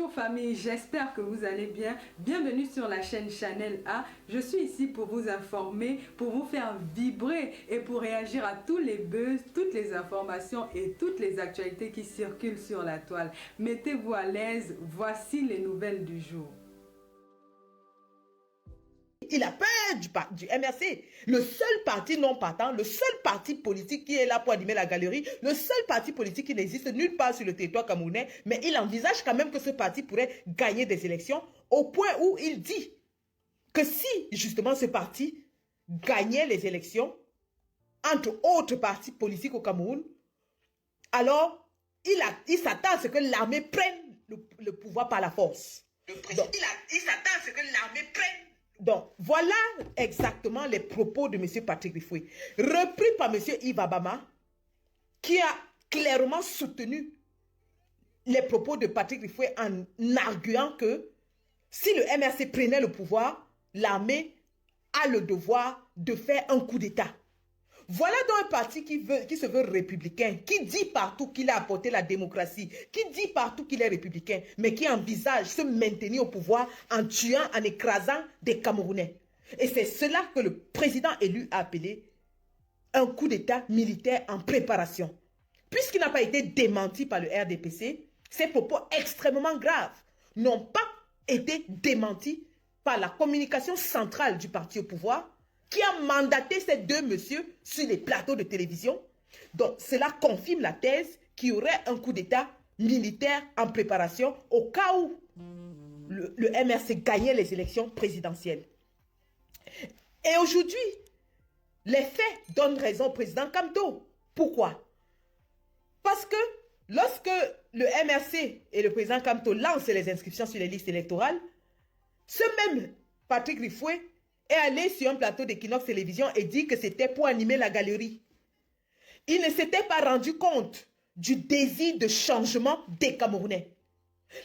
Bonjour famille, j'espère que vous allez bien. Bienvenue sur la chaîne Channel A. Je suis ici pour vous informer, pour vous faire vibrer et pour réagir à tous les buzz, toutes les informations et toutes les actualités qui circulent sur la toile. Mettez-vous à l'aise, voici les nouvelles du jour. Il a peur du MRC, le seul parti non partant, le seul parti politique qui est là pour animer la galerie, le seul parti politique qui n'existe nulle part sur le territoire camerounais, mais il envisage quand même que ce parti pourrait gagner des élections au point où il dit que si justement ce parti gagnait les élections, entre autres partis politiques au Cameroun, alors il s'attend à ce que l'armée prenne le pouvoir par la force. Il s'attend à ce que l'armée prenne. Donc, voilà exactement les propos de M. Patrick Rifoué, repris par M. Yves Abama, qui a clairement soutenu les propos de Patrick Rifoué en arguant que si le MRC prenait le pouvoir, l'armée a le devoir de faire un coup d'État. Voilà donc un parti qui se veut républicain, qui dit partout qu'il a apporté la démocratie, qui dit partout qu'il est républicain, mais qui envisage se maintenir au pouvoir en tuant, en écrasant des Camerounais. Et c'est cela que le président élu a appelé un coup d'État militaire en préparation. Puisqu'il n'a pas été démenti par le RDPC, ces propos extrêmement graves n'ont pas été démentis par la communication centrale du parti au pouvoir, qui a mandaté ces deux messieurs sur les plateaux de télévision. Donc, cela confirme la thèse qu'il y aurait un coup d'État militaire en préparation au cas où le MRC gagnait les élections présidentielles. Et aujourd'hui, les faits donnent raison au président Kamto. Pourquoi? Parce que lorsque le MRC et le président Kamto lancent les inscriptions sur les listes électorales, ce même Patrick Rifoué est allé sur un plateau d'Equinox Télévision et dit que c'était pour animer la galerie. Il ne s'était pas rendu compte du désir de changement des Camerounais.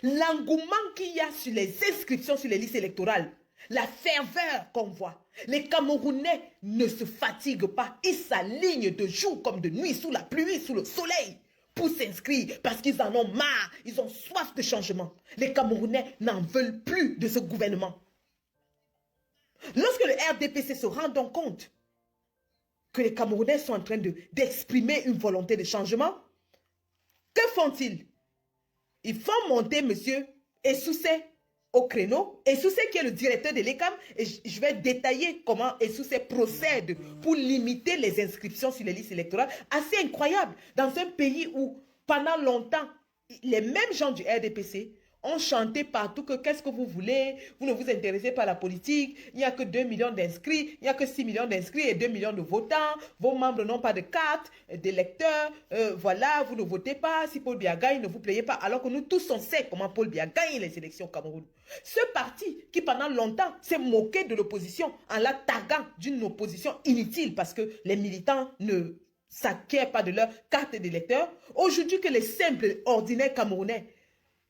L'engouement qu'il y a sur les inscriptions sur les listes électorales, la ferveur qu'on voit. Les Camerounais ne se fatiguent pas. Ils s'alignent de jour comme de nuit, sous la pluie, sous le soleil, pour s'inscrire parce qu'ils en ont marre. Ils ont soif de changement. Les Camerounais n'en veulent plus de ce gouvernement. Lorsque le RDPC se rend donc compte que les Camerounais sont en train d'exprimer une volonté de changement, que font-ils? Ils font monter M. Essoussé au créneau. Essoussé qui est le directeur de l'ECAM, et je vais détailler comment Essoussé procède pour limiter les inscriptions sur les listes électorales. Assez incroyable, dans un pays où pendant longtemps, les mêmes gens du RDPC ont chanté partout que qu'est-ce que vous voulez, vous ne vous intéressez pas à la politique, il n'y a que 2 millions d'inscrits, il n'y a que 6 millions d'inscrits et 2 millions de votants, vos membres n'ont pas de carte d'électeurs, voilà, vous ne votez pas, si Paul Biya gagne, ne vous payez pas, alors que nous tous on sait comment Paul Biya gagne les élections au Cameroun. Ce parti qui pendant longtemps s'est moqué de l'opposition en la taguant d'une opposition inutile parce que les militants ne s'acquièrent pas de leur carte d'électeur, aujourd'hui que les simples ordinaires Camerounais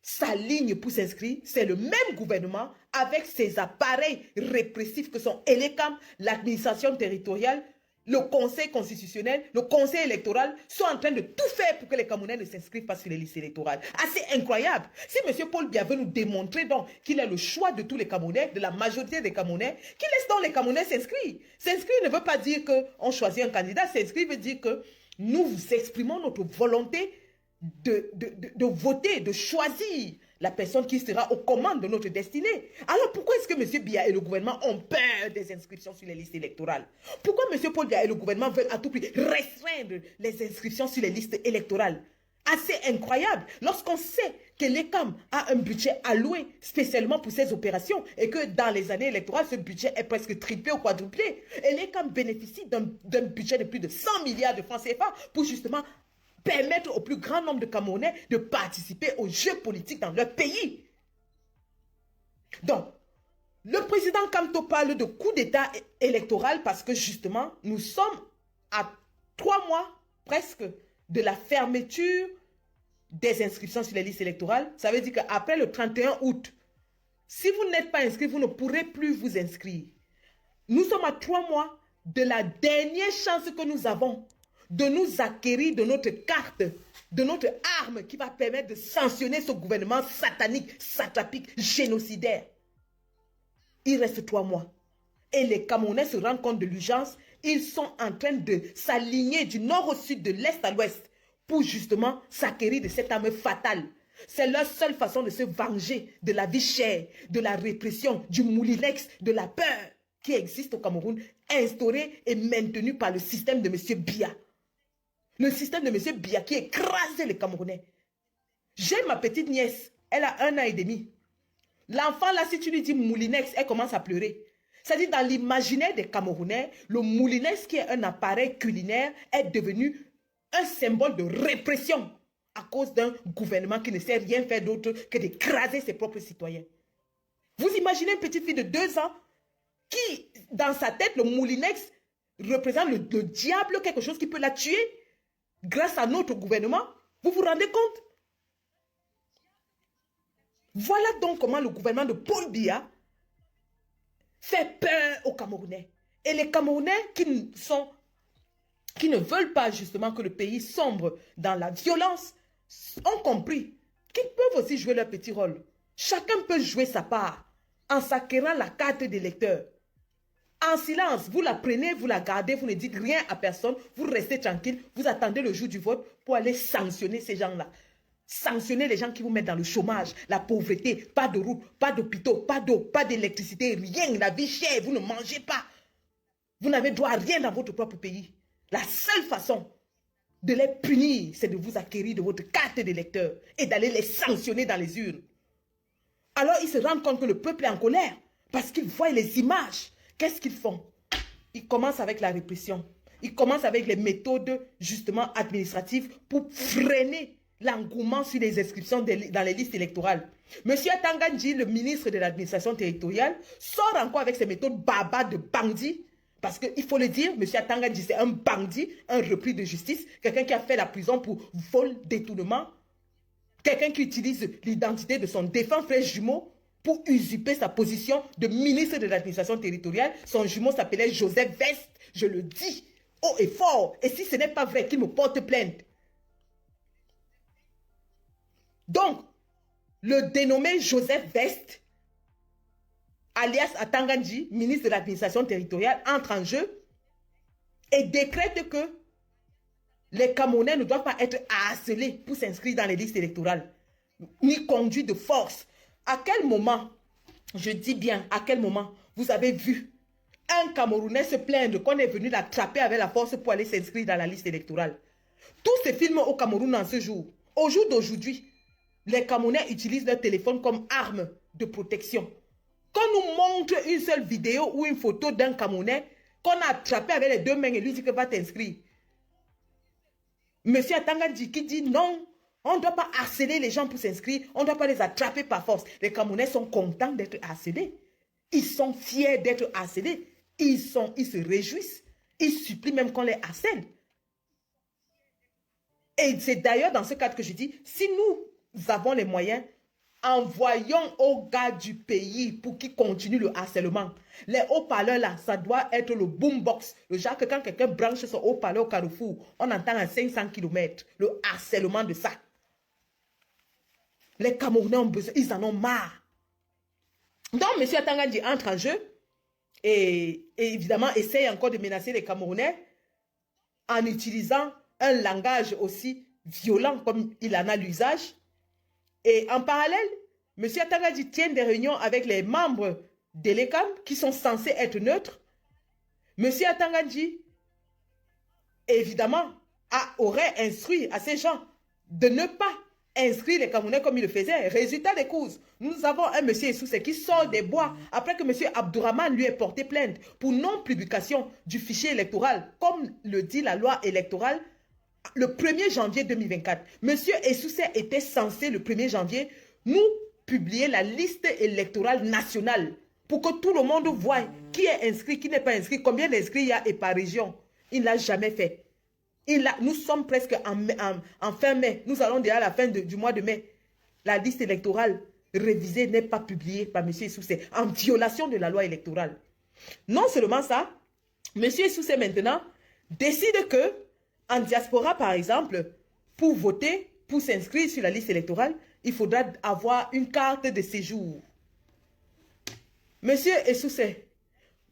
s'aligne pour s'inscrire, c'est le même gouvernement avec ses appareils répressifs que sont ELECAM, l'administration territoriale, le conseil constitutionnel, le conseil électoral sont en train de tout faire pour que les Camerounais ne s'inscrivent pas sur les listes électorales. Assez incroyable. Si M. Paul Biya veut nous démontrer donc qu'il est le choix de tous les Camerounais, de la majorité des Camerounais, qu'il laisse donc les Camerounais s'inscrire. S'inscrire ne veut pas dire qu'on choisit un candidat, s'inscrire veut dire que nous exprimons notre volonté de voter, de choisir la personne qui sera aux commandes de notre destinée. Alors pourquoi est-ce que M. Biya et le gouvernement ont peur des inscriptions sur les listes électorales? Pourquoi M. Paul Biya et le gouvernement veulent à tout prix restreindre les inscriptions sur les listes électorales? Assez incroyable lorsqu'on sait que l'ECAM a un budget alloué spécialement pour ces opérations et que dans les années électorales, ce budget est presque triplé ou quadruplé. Et l'ECAM bénéficie d'un budget de plus de 100 milliards de francs CFA pour justement permettre au plus grand nombre de Camerounais de participer aux jeux politiques dans leur pays. Donc, le président Kamto parle de coup d'État électoral parce que justement, nous sommes à 3 mois presque de la fermeture des inscriptions sur les listes électorales. Ça veut dire qu'après le 31 août, si vous n'êtes pas inscrit, vous ne pourrez plus vous inscrire. Nous sommes à 3 mois de la dernière chance que nous avons de nous acquérir de notre carte de notre arme qui va permettre de sanctionner ce gouvernement satanique, satrapique, génocidaire. Il reste 3 mois. Et les Camerounais se rendent compte de l'urgence. Ils sont en train de s'aligner du nord au sud, de l'est à l'ouest, pour justement s'acquérir de cette arme fatale. C'est leur seule façon de se venger de la vie chère, de la répression, du moulinex, de la peur qui existe au Cameroun, instaurée et maintenue par le système de M. Biya. Le système de M. Biya qui écrase les Camerounais. J'ai ma petite nièce, elle a 1 an et demi. L'enfant là, si tu lui dis moulinex, elle commence à pleurer. C'est-à-dire dans l'imaginaire des Camerounais, le moulinex qui est un appareil culinaire est devenu un symbole de répression à cause d'un gouvernement qui ne sait rien faire d'autre que d'écraser ses propres citoyens. Vous imaginez une petite fille de 2 ans qui, dans sa tête, le moulinex représente le diable, quelque chose qui peut la tuer grâce à notre gouvernement. Vous vous rendez compte? Voilà donc comment le gouvernement de Paul Biya fait peur aux Camerounais. Et les Camerounais qui ne veulent pas justement que le pays sombre dans la violence ont compris qu'ils peuvent aussi jouer leur petit rôle. Chacun peut jouer sa part en s'acquérant la carte d'électeur. En silence, vous la prenez, vous la gardez, vous ne dites rien à personne, vous restez tranquille, vous attendez le jour du vote pour aller sanctionner ces gens-là. Sanctionner les gens qui vous mettent dans le chômage, la pauvreté, pas de route, pas d'hôpitaux, pas d'eau, pas d'électricité, rien, la vie chère, vous ne mangez pas. Vous n'avez droit à rien dans votre propre pays. La seule façon de les punir, c'est de vous acquérir de votre carte d'électeur et d'aller les sanctionner dans les urnes. Alors ils se rendent compte que le peuple est en colère parce qu'ils voient les images. Qu'est-ce qu'ils font? Ils commencent avec la répression. Ils commencent avec les méthodes justement administratives pour freiner l'engouement sur les inscriptions dans les listes électorales. Monsieur Atangandji, le ministre de l'administration territoriale, sort encore avec ses méthodes barbares de bandits. Parce qu'il faut le dire, monsieur Atangandji, c'est un bandit, un repris de justice, quelqu'un qui a fait la prison pour vol, détournement, quelqu'un qui utilise l'identité de son défunt frère jumeau pour usurper sa position de ministre de l'administration territoriale. Son jumeau s'appelait Joseph Vest, je le dis haut et fort. Et si ce n'est pas vrai, qu'il me porte plainte. Donc, le dénommé Joseph Vest, alias Atangandji, ministre de l'administration territoriale, entre en jeu et décrète que les Camerounais ne doivent pas être harcelés pour s'inscrire dans les listes électorales, ni conduits de force. À quel moment, je dis bien, à quel moment vous avez vu un Camerounais se plaindre qu'on est venu l'attraper avec la force pour aller s'inscrire dans la liste électorale? Tous ces films au Cameroun en ce jour, au jour d'aujourd'hui, les Camerounais utilisent leur téléphone comme arme de protection. Quand on nous montre une seule vidéo ou une photo d'un Camerounais qu'on a attrapé avec les 2 mains et lui dit que va t'inscrire. Monsieur Atangandji qui dit non, on ne doit pas harceler les gens pour s'inscrire, on ne doit pas les attraper par force. Les Camerounais sont contents d'être harcelés. Ils sont fiers d'être harcelés. Ils se réjouissent. Ils supplient même qu'on les harcèle. Et c'est d'ailleurs dans ce cadre que je dis, si nous avons les moyens, envoyons aux gars du pays pour qu'ils continuent le harcèlement. Les haut-parleurs là, ça doit être le boombox. Le genre que quand quelqu'un branche son haut-parleur au Carrefour, on entend à 500 km le harcèlement de ça. Les Camerounais ont besoin, ils en ont marre. Donc, M. Atangandji entre en jeu et évidemment essaye encore de menacer les Camerounais en utilisant un langage aussi violent comme il en a l'usage. Et en parallèle, M. Atangandji tient des réunions avec les membres de l'ECAM qui sont censés être neutres. M. Atangandji, évidemment, aurait instruit à ces gens de ne pas inscrire les Camerounais comme il le faisait. Résultat des courses, nous avons un M. Essoussé qui sort des bois après que M. Abdourahmane lui ait porté plainte pour non-publication du fichier électoral, comme le dit la loi électorale, le 1er janvier 2024. M. Essoussé était censé, le 1er janvier, nous publier la liste électorale nationale pour que tout le monde voie qui est inscrit, qui n'est pas inscrit, combien d'inscrits il y a et par région. Il ne l'a jamais fait. Nous sommes presque en fin mai. Nous allons déjà à la fin du mois de mai. La liste électorale révisée n'est pas publiée par M. Essoussé en violation de la loi électorale. Non seulement ça, M. Essoussé maintenant décide que en diaspora, par exemple, pour voter, pour s'inscrire sur la liste électorale, il faudra avoir une carte de séjour. Monsieur Essoussé,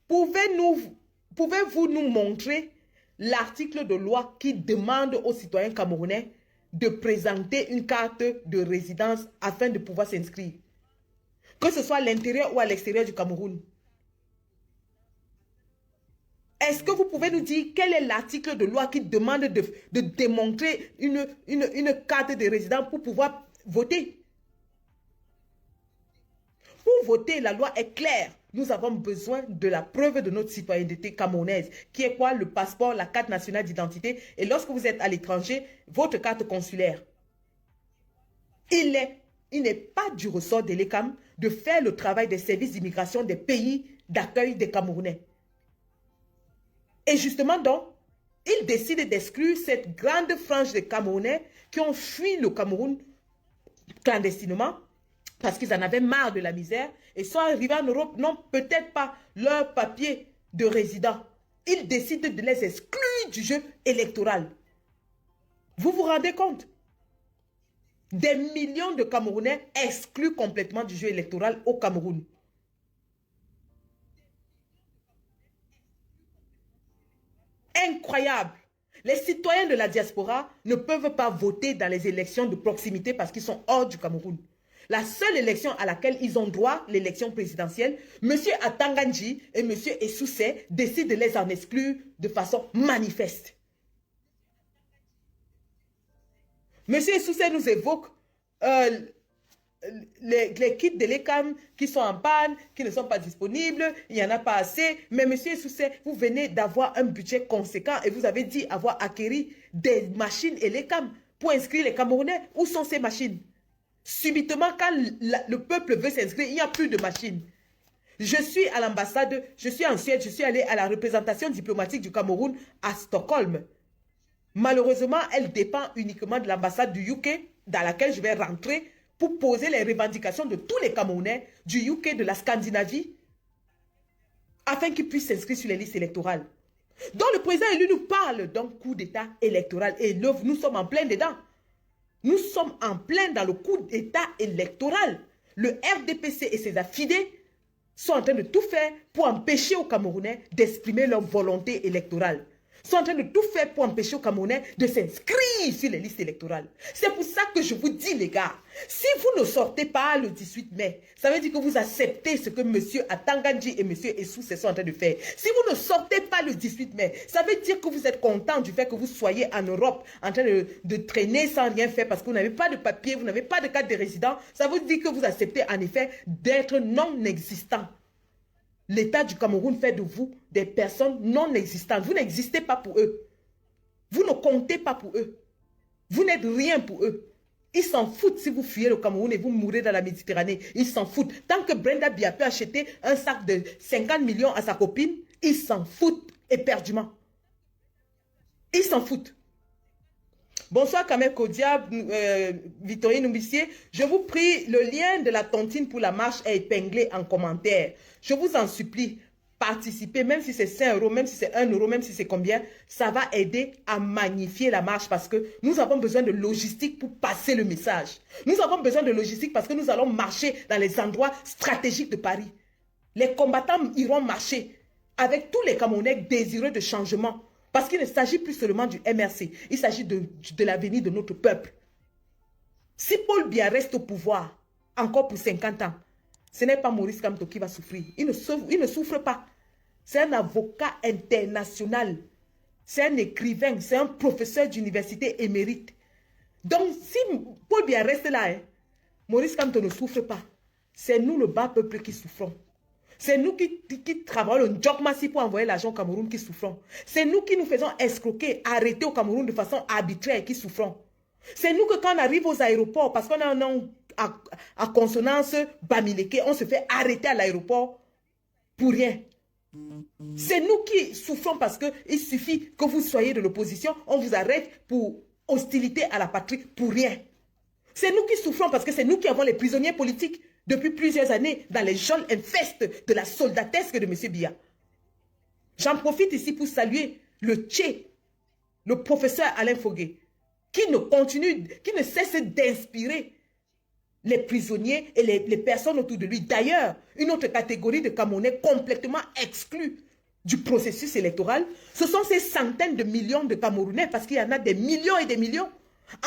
pouvez-vous nous montrer l'article de loi qui demande aux citoyens camerounais de présenter une carte de résidence afin de pouvoir s'inscrire? Que ce soit à l'intérieur ou à l'extérieur du Cameroun. Est-ce que vous pouvez nous dire quel est l'article de loi qui demande de démontrer une carte de résident pour pouvoir voter? Pour voter, la loi est claire. Nous avons besoin de la preuve de notre citoyenneté camerounaise, qui est quoi? Le passeport, la carte nationale d'identité. Et lorsque vous êtes à l'étranger, votre carte consulaire. Il n'est pas du ressort de l'ECAM de faire le travail des services d'immigration des pays d'accueil des Camerounais. Et justement donc, il décide d'exclure cette grande frange de Camerounais qui ont fui le Cameroun clandestinement parce qu'ils en avaient marre de la misère et sont arrivés en Europe, n'ont peut-être pas leur papier de résident. Il décide de les exclure du jeu électoral. Vous vous rendez compte? Des millions de Camerounais exclus complètement du jeu électoral au Cameroun. Incroyable. Les citoyens de la diaspora ne peuvent pas voter dans les élections de proximité parce qu'ils sont hors du Cameroun. La seule élection à laquelle ils ont droit, l'élection présidentielle, M. Atangandji et M. Essoussé décident de les en exclure de façon manifeste. M. Essoussé nous évoque les kits de l'ECAM qui sont en panne, qui ne sont pas disponibles, il n'y en a pas assez. Mais M. Essoussé, vous venez d'avoir un budget conséquent et vous avez dit avoir acquis des machines et l'ECAM pour inscrire les Camerounais. Où sont ces machines? Subitement, quand le peuple veut s'inscrire, il n'y a plus de machines. Je suis à l'ambassade, je suis en Suède, je suis allé à la représentation diplomatique du Cameroun à Stockholm. Malheureusement, elle dépend uniquement de l'ambassade du UK dans laquelle je vais rentrer pour poser les revendications de tous les Camerounais du UK, de la Scandinavie, afin qu'ils puissent s'inscrire sur les listes électorales. Donc le président élu nous parle d'un coup d'État électoral et nous sommes en plein dedans. Nous sommes en plein dans le coup d'État électoral. Le RDPC et ses affidés sont en train de tout faire pour empêcher aux Camerounais d'exprimer leur volonté électorale. Sont en train de tout faire pour empêcher aux Camerounais de s'inscrire sur les listes électorales. C'est pour ça que je vous dis, les gars, si vous ne sortez pas le 18 mai, ça veut dire que vous acceptez ce que M. Atangandji et M. Essoussé sont en train de faire. Si vous ne sortez pas le 18 mai, ça veut dire que vous êtes content du fait que vous soyez en Europe en train de traîner sans rien faire parce que vous n'avez pas de papier, vous n'avez pas de carte de résident. Ça veut dire que vous acceptez en effet d'être non existant. L'État du Cameroun fait de vous des personnes non existantes. Vous n'existez pas pour eux. Vous ne comptez pas pour eux. Vous n'êtes rien pour eux. Ils s'en foutent si vous fuyez le Cameroun et vous mourrez dans la Méditerranée. Ils s'en foutent. Tant que Brenda Bia peut acheter un sac de 50 millions à sa copine, ils s'en foutent éperdument. Ils s'en foutent. Bonsoir Kamel Kodia, Victorine Noubissier. Je vous prie, le lien de la tontine pour la marche est épinglé en commentaire. Je vous en supplie, participez, même si c'est 5 €, même si c'est 1 €, même si c'est combien, ça va aider à magnifier la marche parce que nous avons besoin de logistique pour passer le message. Nous avons besoin de logistique parce que nous allons marcher dans les endroits stratégiques de Paris. Les combattants iront marcher avec tous les Camerounais désireux de changement. Parce qu'il ne s'agit plus seulement du MRC, il s'agit de l'avenir de notre peuple. Si Paul Biya reste au pouvoir, encore pour 50 ans, ce n'est pas Maurice Kamto qui va souffrir. Il ne souffre pas. C'est un avocat international. C'est un écrivain, c'est un professeur d'université émérite. Donc, si Paul Biya reste là, Maurice Kamto ne souffre pas. C'est nous, le bas peuple, qui souffrons. C'est nous qui travaillons le job massif pour envoyer l'argent au Cameroun qui souffrons. C'est nous qui nous faisons escroquer, arrêter au Cameroun de façon arbitraire qui souffrons. C'est nous que quand on arrive aux aéroports, parce qu'on a un nom à consonance bamileke, on se fait arrêter à l'aéroport pour rien. C'est nous qui souffrons parce qu'il suffit que vous soyez de l'opposition, on vous arrête pour hostilité à la patrie pour rien. C'est nous qui souffrons parce que c'est nous qui avons les prisonniers politiques depuis plusieurs années dans les geôles infestes de la soldatesque de M. Biya. J'en profite ici pour saluer le Tché, le professeur Alain Fogué. qui ne cesse d'inspirer les prisonniers et les personnes autour de lui. D'ailleurs, une autre catégorie de Camerounais complètement exclue du processus électoral, ce sont ces centaines de millions de Camerounais, parce qu'il y en a des millions et des millions,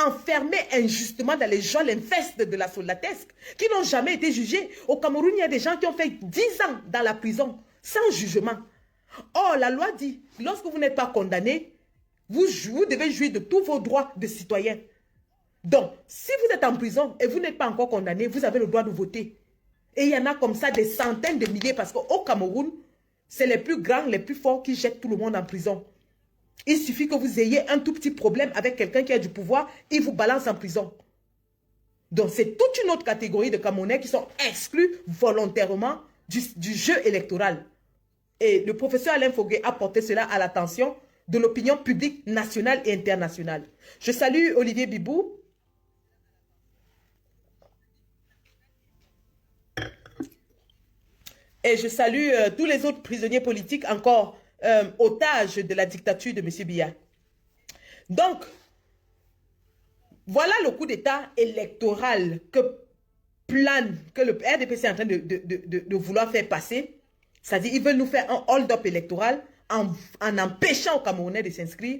enfermés injustement dans les geôles infestes de la soldatesque, qui n'ont jamais été jugés. Au Cameroun, il y a des gens qui ont fait 10 ans dans la prison, sans jugement. Or, la loi dit, lorsque vous n'êtes pas condamné, vous devez jouir de tous vos droits de citoyen. Donc, si vous êtes en prison et vous n'êtes pas encore condamné, vous avez le droit de voter. Et il y en a comme ça des centaines de milliers, parce qu'au Cameroun, c'est les plus grands, les plus forts qui jettent tout le monde en prison. Il suffit que vous ayez un tout petit problème avec quelqu'un qui a du pouvoir, il vous balance en prison. Donc, c'est toute une autre catégorie de Camerounais qui sont exclus volontairement du jeu électoral. Et le professeur Alain Foguet a porté cela à l'attention de l'opinion publique nationale et internationale. Je salue Olivier Bibou. Et je salue tous les autres prisonniers politiques encore otages de la dictature de M. Biya. Donc, voilà le coup d'État électoral que le RDPC est en train de vouloir faire passer. C'est-à-dire ils veulent nous faire un hold-up électoral en empêchant aux Camerounais de s'inscrire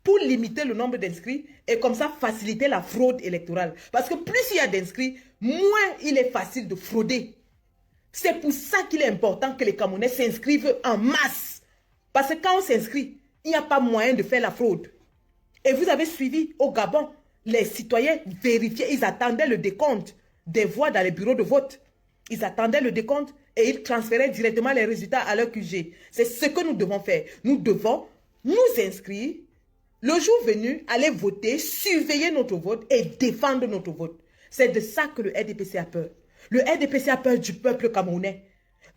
pour limiter le nombre d'inscrits et comme ça faciliter la fraude électorale. Parce que plus il y a d'inscrits, moins il est facile de frauder. C'est pour ça qu'il est important que les Camerounais s'inscrivent en masse. Parce que quand on s'inscrit, il n'y a pas moyen de faire la fraude. Et vous avez suivi au Gabon, les citoyens vérifiaient, ils attendaient le décompte des voix dans les bureaux de vote. Ils attendaient le décompte et ils transféraient directement les résultats à leur QG. C'est ce que nous devons faire. Nous devons nous inscrire, le jour venu, aller voter, surveiller notre vote et défendre notre vote. C'est de ça que le RDPC a peur. Le RDPC a peur du peuple camerounais.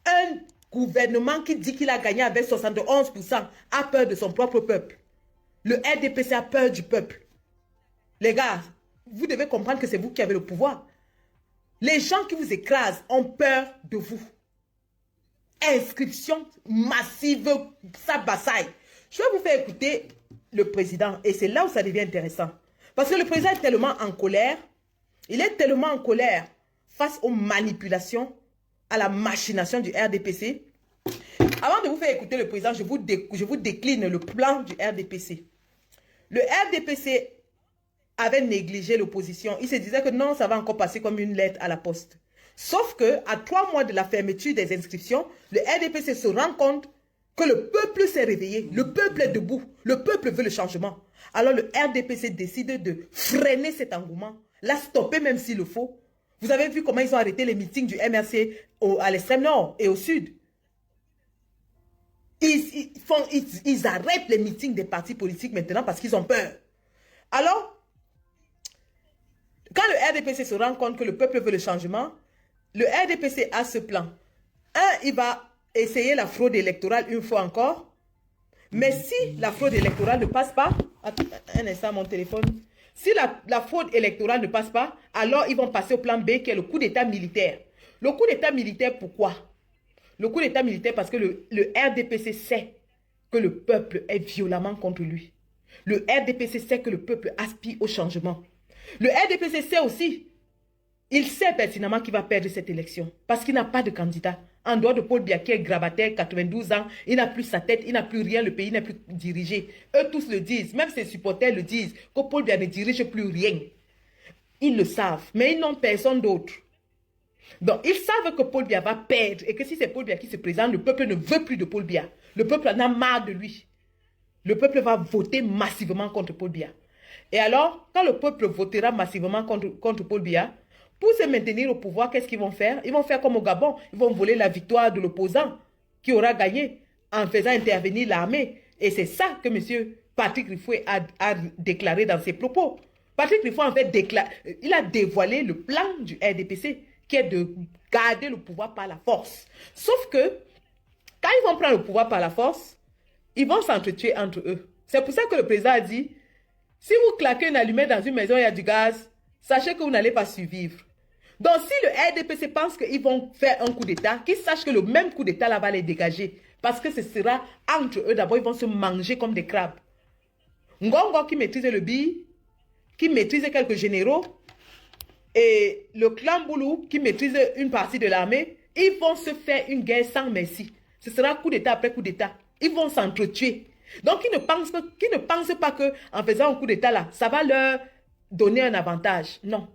Un gouvernement qui dit qu'il a gagné avec 71% a peur de son propre peuple. Le RDPC a peur du peuple. Les gars, vous devez comprendre que c'est vous qui avez le pouvoir. Les gens qui vous écrasent ont peur de vous. Inscription massive, ça bassaille. Je vais vous faire écouter le président et c'est là où ça devient intéressant. Parce que le président est tellement en colère, il est tellement en colère face aux manipulations, à la machination du RDPC. Avant de vous faire écouter le président, je vous décline le plan du RDPC. Le RDPC avait négligé l'opposition. Il se disait que non, ça va encore passer comme une lettre à la poste. Sauf que, à 3 mois de la fermeture des inscriptions, le RDPC se rend compte que le peuple s'est réveillé. Le peuple est debout. Le peuple veut le changement. Alors le RDPC décide de freiner cet engouement, la stopper même s'il le faut. Vous avez vu comment ils ont arrêté les meetings du MRC à l'extrême nord et au sud. Ils arrêtent les meetings des partis politiques maintenant parce qu'ils ont peur. Alors, quand le RDPC se rend compte que le peuple veut le changement, le RDPC a ce plan. Il va essayer la fraude électorale une fois encore. Mais si la fraude électorale ne passe pas, attends un instant mon téléphone. Si la fraude électorale ne passe pas, alors ils vont passer au plan B qui est le coup d'état militaire. Le coup d'état militaire, pourquoi? Le coup d'état militaire parce que le RDPC sait que le peuple est violemment contre lui. Le RDPC sait que le peuple aspire au changement. Le RDPC sait aussi, il sait pertinemment qu'il va perdre cette élection parce qu'il n'a pas de candidat. En dehors de Paul Biya qui est grabataire, 92 ans, il n'a plus sa tête, il n'a plus rien, le pays n'est plus dirigé. Eux tous le disent, même ses supporters le disent, que Paul Biya ne dirige plus rien. Ils le savent, mais ils n'ont personne d'autre. Donc, ils savent que Paul Biya va perdre et que si c'est Paul Biya qui se présente, le peuple ne veut plus de Paul Biya. Le peuple en a marre de lui. Le peuple va voter massivement contre Paul Biya. Et alors, quand le peuple votera massivement contre Paul Biya, pour se maintenir au pouvoir, qu'est-ce qu'ils vont faire? Ils vont faire comme au Gabon. Ils vont voler la victoire de l'opposant qui aura gagné en faisant intervenir l'armée. Et c'est ça que M. Patrick Rifoué a déclaré dans ses propos. Patrick Rifoué, en fait, il a dévoilé le plan du RDPC qui est de garder le pouvoir par la force. Sauf que, quand ils vont prendre le pouvoir par la force, ils vont s'entretuer entre eux. C'est pour ça que le président a dit, si vous claquez une allumette dans une maison, il y a du gaz, sachez que vous n'allez pas survivre. Donc, si le RDPC pense qu'ils vont faire un coup d'État, qu'ils sachent que le même coup d'État là va les dégager. Parce que ce sera entre eux, d'abord, ils vont se manger comme des crabes. Ngongo qui maîtrise le billet, qui maîtrise quelques généraux et le clan Boulou qui maîtrise une partie de l'armée, ils vont se faire une guerre sans merci. Ce sera coup d'état après coup d'état. Ils vont s'entretuer. Donc, ils ne pensent pas qu'en faisant un coup d'état là, ça va leur donner un avantage. Non.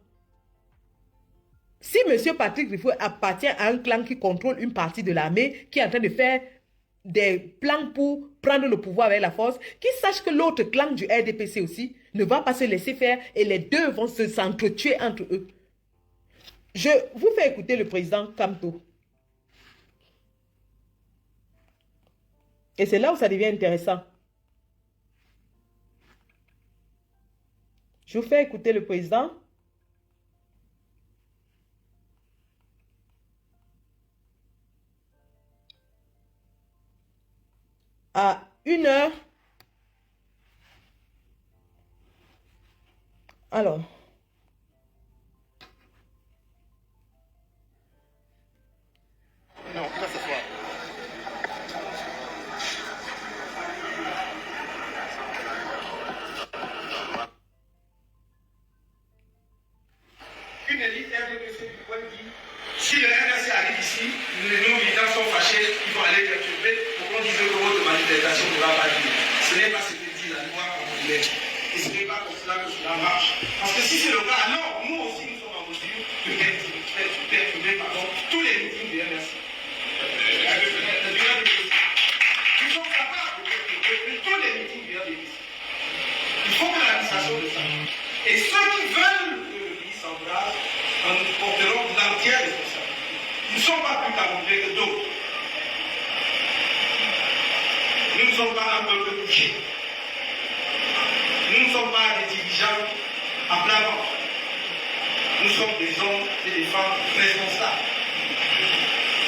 Si M. Patrick Grifo appartient à un clan qui contrôle une partie de l'armée, qui est en train de faire des plans pour prendre le pouvoir avec la force, qu'il sache que l'autre clan du RDPC aussi ne va pas se laisser faire et les deux vont s'entretuer entre eux. Je vous fais écouter le président Kamto. Et c'est là où ça devient intéressant. Je vous fais écouter le président. À 1h. Alors. Non, pas ce soir. Une élite RDPC du point dit, si le RDC arrive ici, nos militants sont fâchés, ils vont aller perturber pour qu'on dise que votre manifestation ne va pas dire. Ce n'est pas ce que dit la loi congolaise. Et ce n'est pas comme cela que cela marche. Parce que si c'est le cas, alors nous aussi nous sommes en mesure de perturber tous les meetings du RDC. Nous sommes capables de perturber tous les meetings du RDC. Il faut que l'administration le sache. Et ceux qui veulent que le pays s'embrase en nous porteront l'entière responsabilité. Nous ne sommes pas plus camouflés que d'autres. Nous ne sommes pas un peuple couché. Nous ne sommes pas des dirigeants à plat ventre. Nous sommes des hommes et des femmes responsables.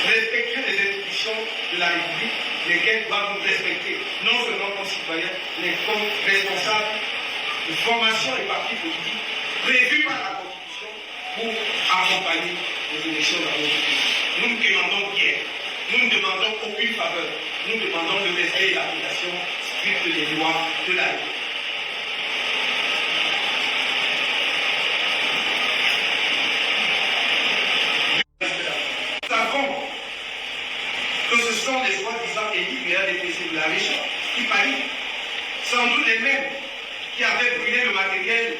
Respectueux des institutions de la République, lesquelles doivent nous respecter, non seulement comme citoyens, mais comme responsables de formation et partis politiques prévus par la Constitution pour accompagner les élections dans notre pays. Nous ne demandons rien. Nous ne demandons aucune faveur. Nous demandons le respect et l'application stricte des lois de la République. Nous savons que ce sont les soi-disant élus du RDPC de la région qui parient, sans doute les mêmes qui avaient brûlé le matériel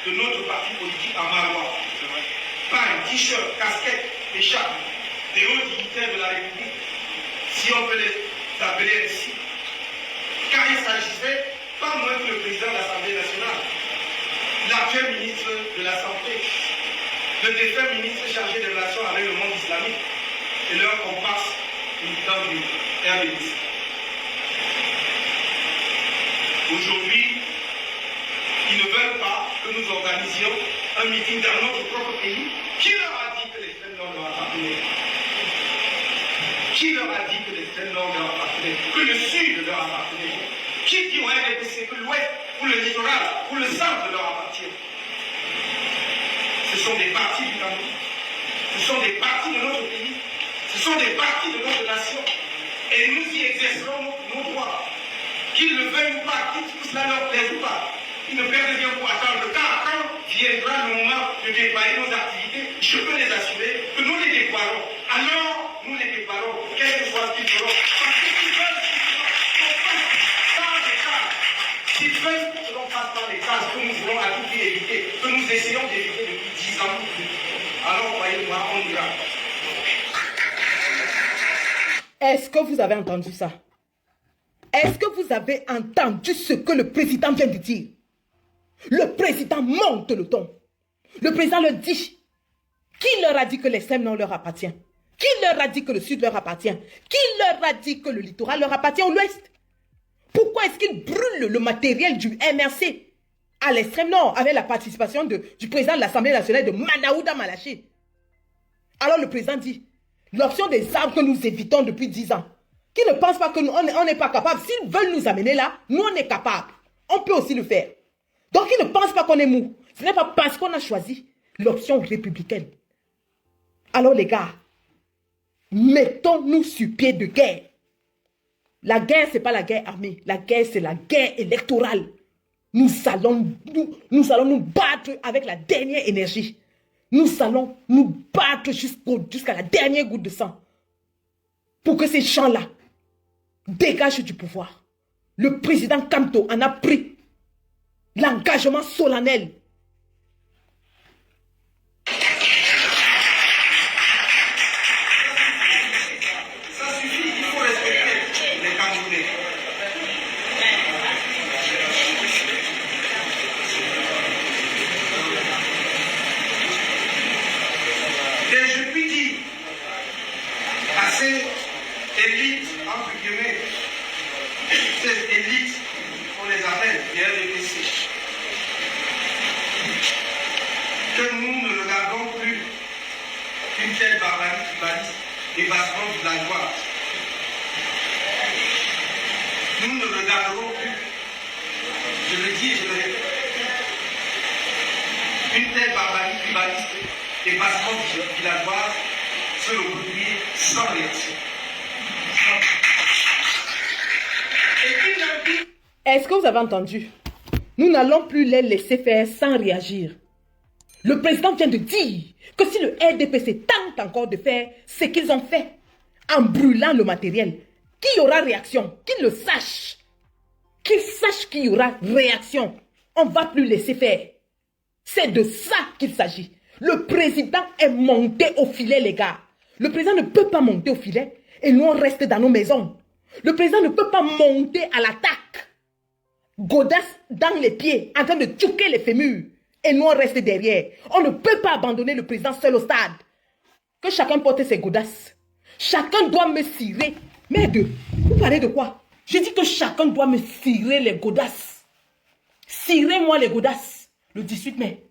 de notre parti politique à Marois. Pain, t-shirt, casquette, écharpe, des hauts dignitaires de la République, si on peut les appeler ainsi. Car il s'agissait pas moins que le président de l'Assemblée nationale, l'actuel ministre de la Santé, le défunt ministre chargé des relations avec le monde islamique et leur comparse militant du RDPC. Aujourd'hui, ils ne veulent pas que nous organisions un meeting dans notre propre pays. Qui leur a dit que l'extrême nord leur appartenait? Qui leur a dit que l'extrême nord leur appartenait? Que le sud leur appartenait? Qui dit au RDPC que l'ouest ou le littoral ou le centre leur appartient? Ce sont des parties du Cameroun. Ce sont des parties de notre pays. Ce sont des parties de notre nation. Et nous y exercerons nos droits. Qu'ils le veuillent ou pas, que cela leur plaise ou pas. Ils ne perdent rien pour attendre. Car quand viendra le moment de déployer nos activités, je peux les assurer que nous les déploierons. Alors, nous les déploierons, quel que soit ce qu'ils feront. Parce que s'ils veulent qu'on passe par les cases, s'ils veulent que l'on passe par les cases que nous voulons à tout prix éviter, que nous essayons d'éviter depuis 10 ans, alors croyez-moi, on ira. Est-ce que vous avez entendu ça? Est-ce que vous avez entendu ce que le président vient de dire? Le président monte le ton. Le président leur dit. Qui leur a dit que l'extrême nord leur appartient? Qui leur a dit que le sud leur appartient? Qui leur a dit que le littoral leur appartient ou l'ouest? Pourquoi est-ce qu'ils brûlent le matériel du MRC à l'extrême nord avec la participation du président de l'Assemblée nationale de Manaouda Malaché? Alors le président dit, l'option des armes que nous évitons depuis 10 ans, qui ne pensent pas que nous, on n'est pas capable. S'ils veulent nous amener là, nous on est capable. On peut aussi le faire. Donc ils ne pensent pas qu'on est mou. Ce n'est pas parce qu'on a choisi l'option républicaine. Alors les gars, mettons-nous sur pied de guerre. La guerre, ce n'est pas la guerre armée. La guerre, c'est la guerre électorale. nous allons nous battre avec la dernière énergie. Nous allons nous battre jusqu'à la dernière goutte de sang pour que ces gens-là dégagent du pouvoir. Le président Kamto en a pris l'engagement solennel. Ça suffit, il faut respecter les Camerounais. Et je puis dire à cette élite, entre guillemets, cette élite, on les appelle les RDPC, que nous ne regardons plus une telle barbarie qui bannit les bassements de la loi. Nous ne regarderons plus, je le dis et je le répète, une telle barbarie qui bannit les bassements villageois se reproduire sans réaction. Est-ce que vous avez entendu? Nous n'allons plus les laisser faire sans réagir. Le président vient de dire que si le RDPC tente encore de faire ce qu'ils ont fait en brûlant le matériel, qu'il y aura réaction, qu'ils le sachent. Qu'ils sachent qu'il y aura réaction. On ne va plus laisser faire. C'est de ça qu'il s'agit. Le président est monté au filet, les gars. Le président ne peut pas monter au filet et nous on reste dans nos maisons. Le président ne peut pas monter à l'attaque. Godasse dans les pieds, en train de tchouquer les fémurs. Et nous, on reste derrière. On ne peut pas abandonner le président seul au stade. Que chacun porte ses godasses. Chacun doit me cirer. Merde, vous parlez de quoi? Je dis que chacun doit me cirer les godasses. Cirez-moi les godasses. Le 18 mai,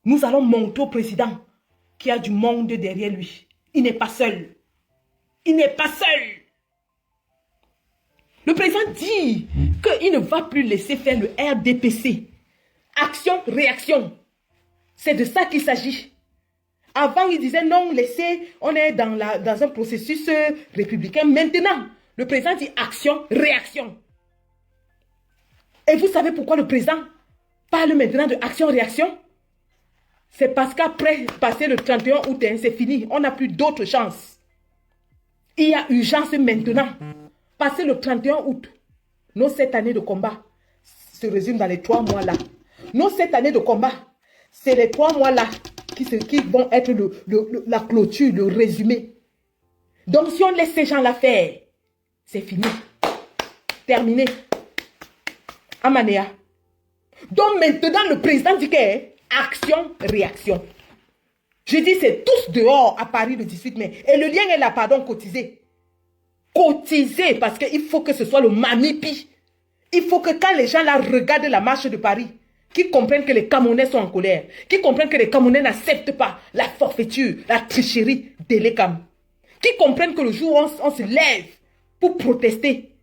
nous allons monter au président qui a du monde derrière lui. Il n'est pas seul. Il n'est pas seul. Le président dit qu'il ne va plus laisser faire le RDPC. Action, réaction. C'est de ça qu'il s'agit. Avant, il disait non, laissez, on est dans un processus républicain. Maintenant, le président dit action, réaction. Et vous savez pourquoi le président parle maintenant de action, réaction? C'est parce qu'après, passer le 31 août, c'est fini. On n'a plus d'autre chance. Il y a urgence maintenant. Passer le 31 août, nos 7 années de combat se résument dans les 3 mois là. Nos 7 années de combat, c'est les 3 mois là qui vont être la clôture, le résumé. Donc si on laisse ces gens là faire, c'est fini. Terminé. Amanea. Donc maintenant le président dit que action, réaction. Je dis c'est tous dehors à Paris le 18 mai. Et le lien est là, pardon, cotisé. Cotiser parce qu'il faut que ce soit le manipi. Il faut que quand les gens là regardent la marche de Paris, qu'ils comprennent que les Camerounais sont en colère, qu'ils comprennent que les Camerounais n'acceptent pas la forfaiture, la tricherie de l'ECAM, qu'ils comprennent que le jour où on se lève pour protester,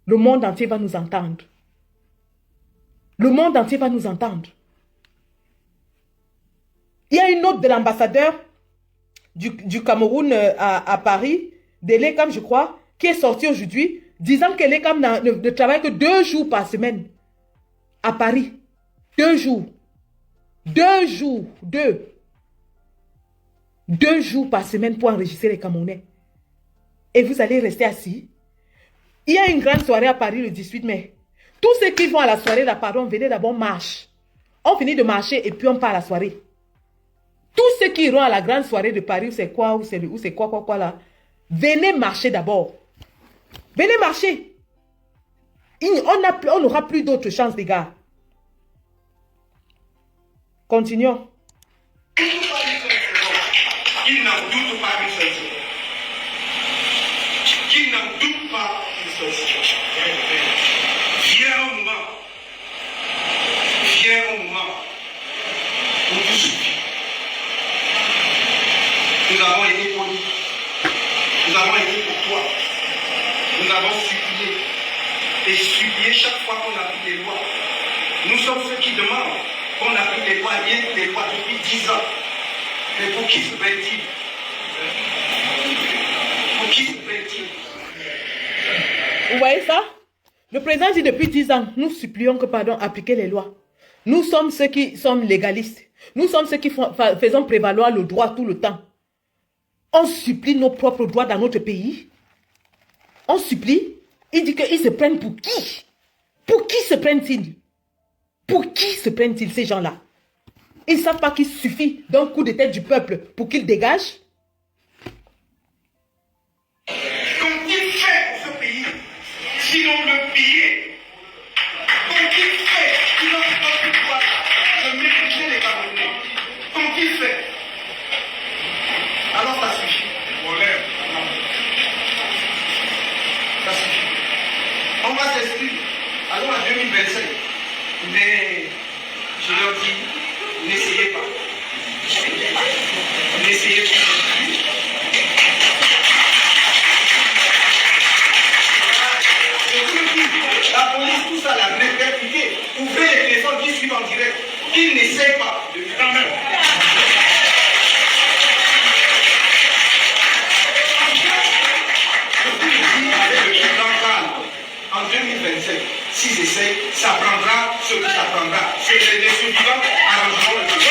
le monde entier va nous entendre. Le monde entier va nous entendre. Il y a une note de l'ambassadeur du Cameroun à Paris, de l'ECAM, je crois, qui est sorti aujourd'hui, disant que l'ECAM ne travaille que 2 jours par semaine à Paris. 2 jours. 2 jours. 2 jours par semaine pour enregistrer les Camerounais. Et vous allez rester assis. Il y a une grande soirée à Paris le 18 mai. Tous ceux qui vont à la soirée là, pardon, venez d'abord marche. On finit de marcher et puis on part à la soirée. Tous ceux qui iront à la grande soirée de Paris, c'est quoi, ou c'est quoi là, venez marcher d'abord. Venez marcher. On n'aura plus d'autre chance, les gars. Continuons. Il n'en doute pas une seule seconde. Qu'il n'en doute pas une seule seconde. Viens un moment où tout suffit. Nous avons été polis. Nous avons été pour toi. Nous avons supplié. Et supplié chaque fois qu'on applique les lois. Nous sommes ceux qui demandent qu'on applique les lois, rien que les lois depuis 10 ans. Mais pour qui se paye-t-il? Pour qui se paye-t-il? Vous voyez ça? Le président dit depuis 10 ans, nous supplions que, pardon, appliquer les lois. Nous sommes ceux qui sommes légalistes. Nous sommes ceux qui faisons prévaloir le droit tout le temps. On supplie nos propres droits dans notre pays. On supplie. Il dit qu'ils se prennent pour qui? Pour qui se prennent-ils? Pour qui se prennent-ils ces gens-là? Ils ne savent pas qu'il suffit d'un coup de tête du peuple pour qu'ils dégagent. Qu'ont-ils fait pour ce pays, sinon le piller? Qu'ont-ils fait, sinon notre pouvoir de maîtriser les Camerounais? Qu'ont-ils fait? Alors ça suffit. Ça suffit. On va s'inscrire. Allons à 2025. Mais je leur dis, n'essayez pas. N'essayez pas. La police, tout ça, la répliquer. Ouvrez les téléphones qui suivent en direct. Qu'ils n'essayent pas de quand même. Je vous le dis avec le président calme. En 2027, s'ils essayent, ça prendra ce que ça prendra. C'est les survivants arrangeront le truc.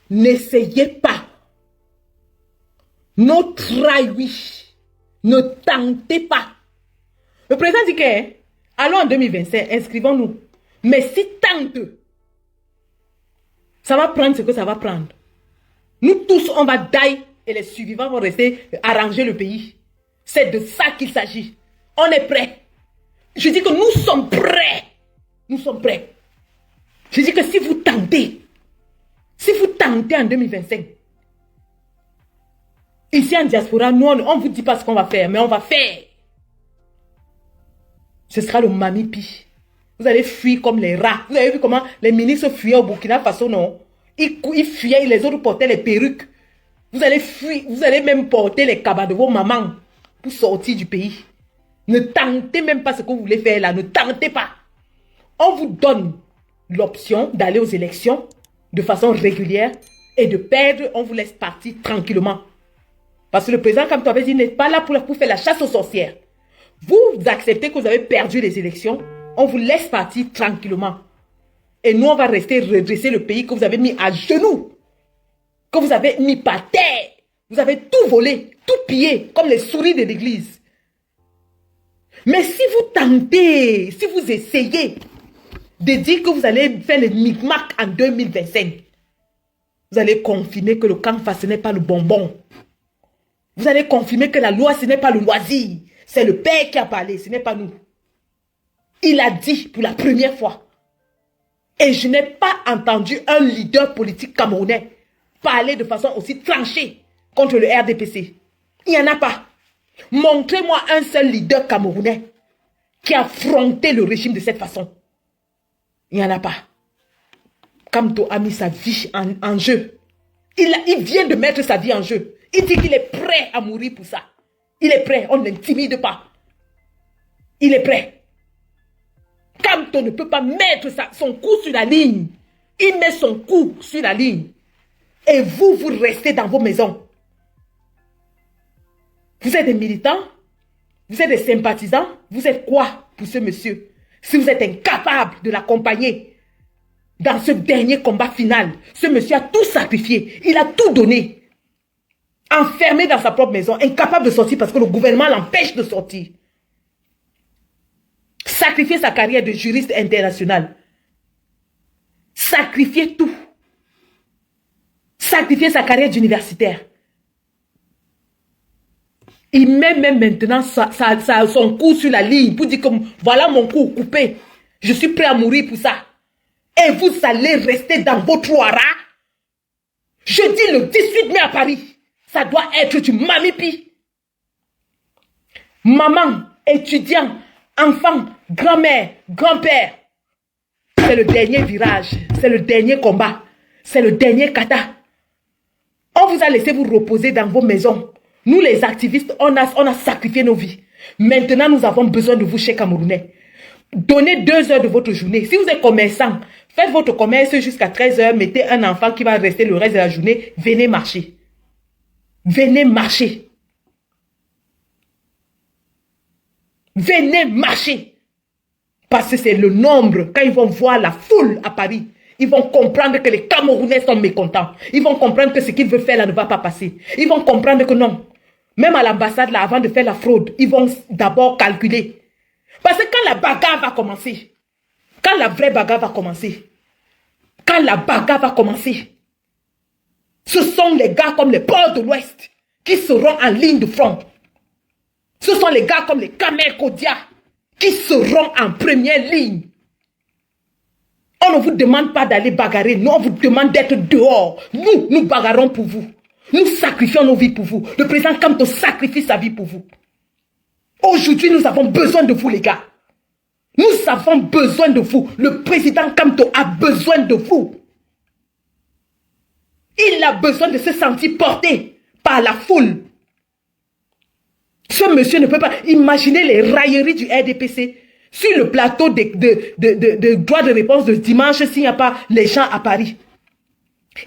N'essayez pas. Ne trahissez oui. Ne tentez pas. Le président dit que, allons en 2025, inscrivons-nous. Mais si tente, ça va prendre ce que ça va prendre. Nous tous, on va die et les survivants vont rester arranger le pays. C'est de ça qu'il s'agit. On est prêts. Je dis que nous sommes prêts. Nous sommes prêts. Je dis que si vous tentez en 2025, ici en diaspora, nous, on ne vous dit pas ce qu'on va faire, mais on va faire. Ce sera le mamipi. Vous allez fuir comme les rats. Vous avez vu comment les ministres fuyaient au Burkina Faso, non? Ils fuyaient, les autres portaient les perruques. Vous allez fuir, vous allez même porter les cabas de vos mamans pour sortir du pays. Ne tentez même pas ce que vous voulez faire là. Ne tentez pas. On vous donne l'option d'aller aux élections de façon régulière et de perdre, on vous laisse partir tranquillement. Parce que le président, comme tu avais dit, n'est pas là pour faire la chasse aux sorcières. Vous acceptez que vous avez perdu les élections, on vous laisse partir tranquillement. Et nous, on va rester redresser le pays que vous avez mis à genoux, que vous avez mis par terre. Vous avez tout volé, tout pillé, comme les souris de l'église. Mais si vous tentez, si vous essayez de dire que vous allez faire le micmac en 2025, vous allez confirmer que le canfas, ce n'est pas le bonbon. Vous allez confirmer que la loi, ce n'est pas le loisir. C'est le père qui a parlé, ce n'est pas nous. Il a dit pour la première fois. Et je n'ai pas entendu un leader politique camerounais parler de façon aussi tranchée contre le RDPC. Il n'y en a pas. Montrez-moi un seul leader camerounais qui a affronté le régime de cette façon. Il n'y en a pas. Kamto a mis sa vie en jeu. Il vient de mettre sa vie en jeu. Il dit qu'il est prêt à mourir pour ça. Il est prêt, on ne l'intimide pas. Il est prêt. Kamto ne peut pas mettre son cou sur la ligne. Il met son cou sur la ligne. Et vous, vous restez dans vos maisons. Vous êtes des militants? Vous êtes des sympathisants? Vous êtes quoi pour ce monsieur? Si vous êtes incapable de l'accompagner dans ce dernier combat final, ce monsieur a tout sacrifié. Il a tout donné. Enfermé dans sa propre maison, incapable de sortir parce que le gouvernement l'empêche de sortir. Sacrifier sa carrière de juriste international. Sacrifier tout. Sacrifier sa carrière d'universitaire. Il met même maintenant son cou sur la ligne pour dire que voilà mon cou coupé. Je suis prêt à mourir pour ça. Et vous allez rester dans votre ouara. Je dis le 18 mai à Paris. Ça doit être du mamipi. Maman, étudiant, enfant, grand-mère, grand-père. C'est le dernier virage. C'est le dernier combat. C'est le dernier kata. On vous a laissé vous reposer dans vos maisons. Nous, les activistes, on a sacrifié nos vies. Maintenant, nous avons besoin de vous, chers Camerounais. Donnez 2 heures de votre journée. Si vous êtes commerçant, faites votre commerce jusqu'à 13 heures. Mettez un enfant qui va rester le reste de la journée. Venez marcher. Venez marcher. Venez marcher. Parce que c'est le nombre. Quand ils vont voir la foule à Paris, ils vont comprendre que les Camerounais sont mécontents. Ils vont comprendre que ce qu'ils veulent faire là ne va pas passer. Ils vont comprendre que non. Même à l'ambassade, là, avant de faire la fraude, ils vont d'abord calculer. Parce que quand la bagarre va commencer, quand la vraie bagarre va commencer, ce sont les gars comme les ports de l'Ouest qui seront en ligne de front. Ce sont les gars comme les Kamel Kodia qui seront en première ligne. On ne vous demande pas d'aller bagarrer. Nous, on vous demande d'être dehors. Nous bagarrons pour vous. Nous sacrifions nos vies pour vous. Le président Kamto sacrifie sa vie pour vous. Aujourd'hui, nous avons besoin de vous, les gars. Nous avons besoin de vous. Le président Kamto a besoin de vous. Il a besoin de se sentir porté par la foule. Ce monsieur ne peut pas imaginer les railleries du RDPC sur le plateau de droit de réponse de dimanche s'il n'y a pas les gens à Paris.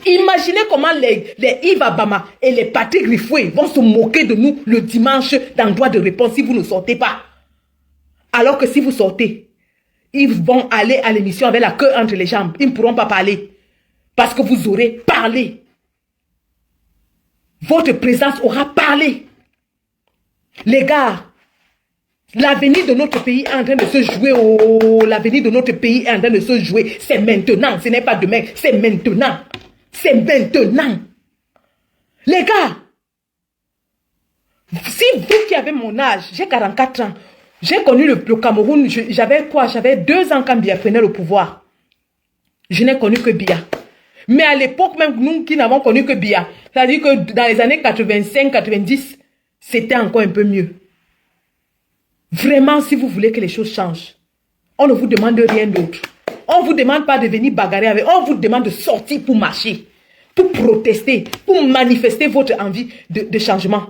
Imaginez comment les Yves Abama et les Patrick Rifoué vont se moquer de nous le dimanche dans droit de réponse si vous ne sortez pas. Alors que si vous sortez, ils vont aller à l'émission avec la queue entre les jambes. Ils ne pourront pas parler. Parce que vous aurez parlé. Votre présence aura parlé. Les gars, l'avenir de notre pays est en train de se jouer. Oh, l'avenir de notre pays est en train de se jouer. C'est maintenant. Ce n'est pas demain. C'est maintenant. C'est maintenant. Les gars, si vous qui avez mon âge, j'ai 44 ans, j'ai connu le Cameroun, j'avais quoi? J'avais 2 ans quand Biya prenait le pouvoir. Je n'ai connu que Biya. Mais à l'époque, même nous qui n'avons connu que Biya, c'est-à-dire que dans les années 85-90, c'était encore un peu mieux. Vraiment, si vous voulez que les choses changent, on ne vous demande rien d'autre. On ne vous demande pas de venir bagarrer avec, on vous demande de sortir pour marcher, pour protester, pour manifester votre envie de changement.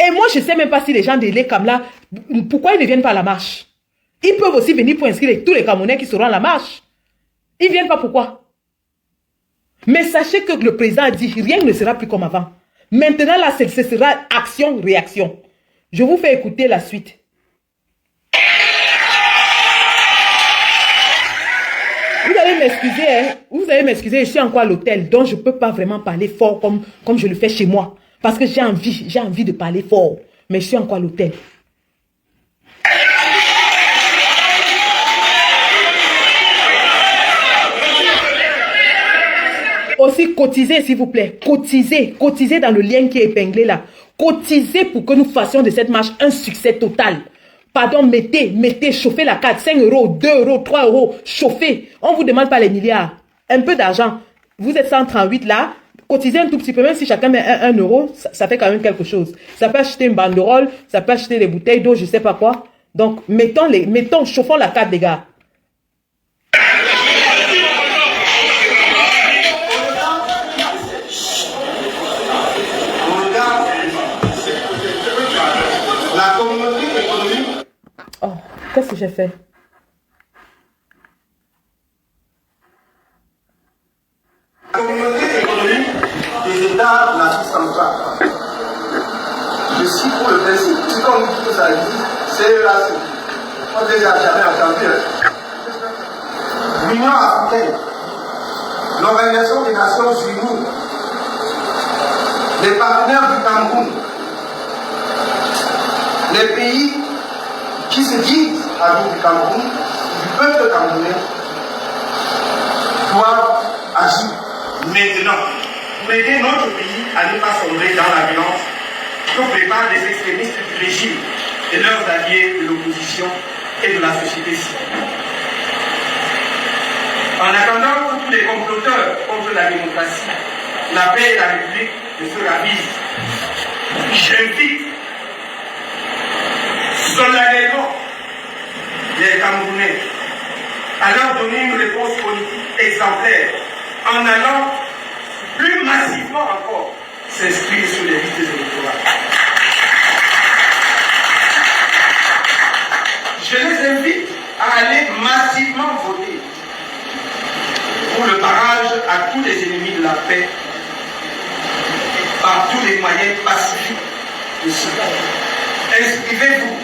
Et moi, je ne sais même pas si les gens de l'ECAM là, pourquoi ils ne viennent pas à la marche? Ils peuvent aussi venir pour inscrire tous les Camerounais qui seront à la marche. Ils ne viennent pas pourquoi? Mais sachez que le président a dit, rien ne sera plus comme avant. Maintenant, là, ce sera action-réaction. Je vous fais écouter la suite. Vous allez m'excuser, hein? Vous allez m'excuser, je suis encore à l'hôtel, donc je ne peux pas vraiment parler fort comme je le fais chez moi. Parce que j'ai envie de parler fort, mais je suis encore à l'hôtel. Aussi, cotisez, s'il vous plaît. Cotisez. Cotisez dans le lien qui est épinglé là. Cotisez pour que nous fassions de cette marche un succès total. Pardon, mettez, chauffez la carte. 5 euros, 2 euros, 3 euros. Chauffez. On ne vous demande pas les milliards. Un peu d'argent. Vous êtes 138 là. Cotisez un tout petit peu. Même si chacun met 1 euro, ça fait quand même quelque chose. Ça peut acheter une banderole. Ça peut acheter des bouteilles d'eau, je ne sais pas quoi. Donc, chauffons la carte, les gars. Oh, qu'est-ce que j'ai fait? La communauté économique des États de l'Afrique centrale. Je suis pour le principe. Si comme tout ça dit, c'est là, on ne les a jamais entendus. L'Union africaine, l'Organisation des Nations Unies, les partenaires du Cameroun, les pays qui se disent amis du Cameroun, du peuple camerounais, doivent agir maintenant pour aider notre pays à ne pas sombrer dans la violence que préparent les extrémistes du régime et leurs alliés de l'opposition et de la société civile. En attendant que tous les comploteurs contre la démocratie, la paix et la République ne se ravisent, j'invite solennellement les Camerounais à leur donner une réponse politique exemplaire en allant plus massivement encore s'inscrire sur les listes électorales. Je les invite à aller massivement voter pour le barrage à tous les ennemis de la paix par tous les moyens pacifiques de ce monde. Inscrivez-vous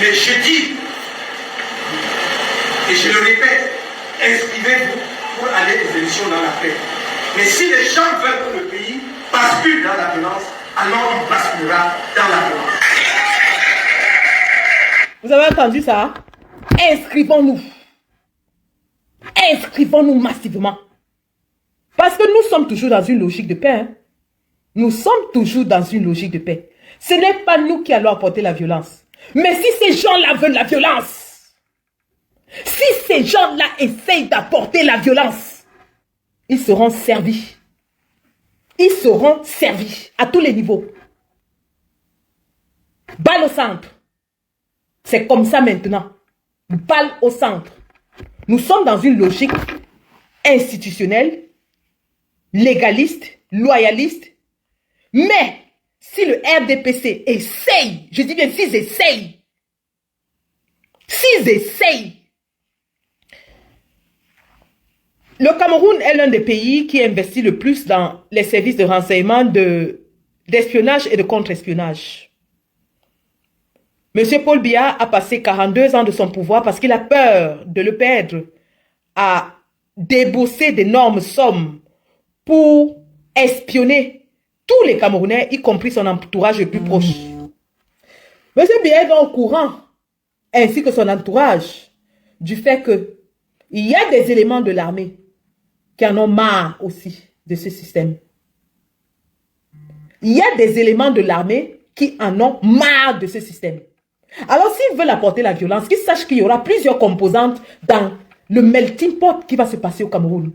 Mais je dis, et je le répète, inscrivez-vous pour aller aux élections dans la paix. Mais si les gens veulent que le pays bascule dans la violence, alors il basculera dans la violence. Vous avez entendu ça? Inscrivons-nous. Inscrivons-nous massivement. Parce que nous sommes toujours dans une logique de paix. Hein? Nous sommes toujours dans une logique de paix. Ce n'est pas nous qui allons apporter la violence. Mais si ces gens-là veulent la violence, si ces gens-là essayent d'apporter la violence, ils seront servis. Ils seront servis à tous les niveaux. Balle au centre. C'est comme ça maintenant. Balle au centre. Nous sommes dans une logique institutionnelle, légaliste, loyaliste. Mais si le RDPC essaye, je dis bien s'ils essayent, le Cameroun est l'un des pays qui investit le plus dans les services de renseignement, d'espionnage et de contre-espionnage. Monsieur Paul Biya a passé 42 ans de son pouvoir parce qu'il a peur de le perdre à débourser d'énormes sommes pour espionner tous les Camerounais, y compris son entourage le plus proche. Monsieur Biya est donc au courant, ainsi que son entourage, du fait qu'il y a des éléments de l'armée qui en ont marre aussi de ce système. Il y a des éléments de l'armée qui en ont marre de ce système. Alors s'ils veulent apporter la violence, qu'ils sachent qu'il y aura plusieurs composantes dans le melting pot qui va se passer au Cameroun.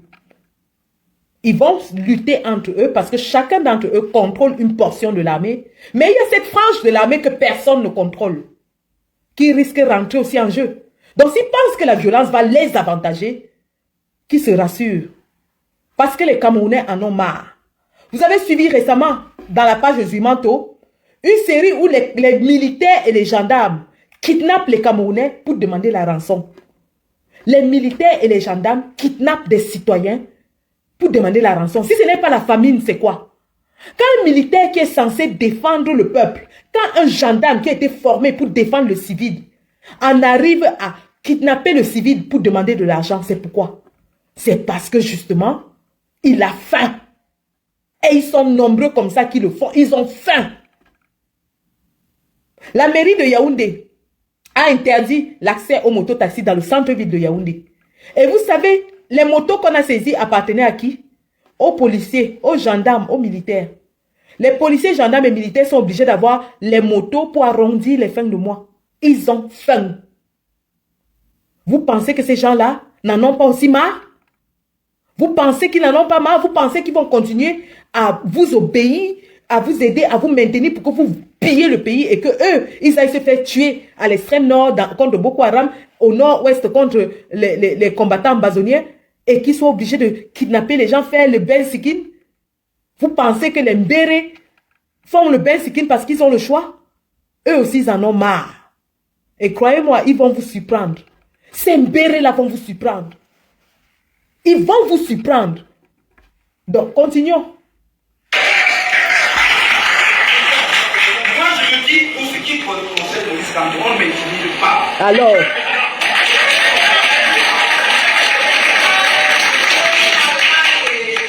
Ils vont lutter entre eux parce que chacun d'entre eux contrôle une portion de l'armée. Mais il y a cette frange de l'armée que personne ne contrôle, qui risque de rentrer aussi en jeu. Donc s'ils pensent que la violence va les avantager, qu'ils se rassurent. Parce que les Camerounais en ont marre. Vous avez suivi récemment, dans la page de Zuimanto, une série où les militaires et les gendarmes kidnappent les Camerounais pour demander la rançon. Les militaires et les gendarmes kidnappent des citoyens pour demander la rançon. Si ce n'est pas la famine, c'est quoi? Quand un militaire qui est censé défendre le peuple, quand un gendarme qui a été formé pour défendre le civil, en arrive à kidnapper le civil pour demander de l'argent, c'est pourquoi? C'est parce que justement, il a faim. Et ils sont nombreux comme ça qui le font. Ils ont faim. La mairie de Yaoundé a interdit l'accès aux mototaxis dans le centre-ville de Yaoundé. Et vous savez, les motos qu'on a saisies appartenaient à qui? Aux policiers, aux gendarmes, aux militaires. Les policiers, gendarmes et militaires sont obligés d'avoir les motos pour arrondir les fins de mois. Ils ont faim. Vous pensez que ces gens-là n'en ont pas aussi marre? Vous pensez qu'ils n'en ont pas marre? Vous pensez qu'ils vont continuer à vous obéir, à vous aider, à vous maintenir pour que vous pillez le pays et que eux, ils aillent se faire tuer à l'extrême nord contre Boko Haram, au nord-ouest contre les combattants ambazoniens et qu'ils soient obligés de kidnapper les gens, faire le ben sikin? Vous pensez que les Mbéré font le ben sikin parce qu'ils ont le choix? Eux aussi, ils en ont marre. Et croyez-moi, ils vont vous surprendre. Ces Mbéré-là vont vous surprendre. Ils vont vous surprendre. Donc, continuons. Moi, je le dis pour ce qui concerne le risque Cameroun, mais je ne pas. Alors,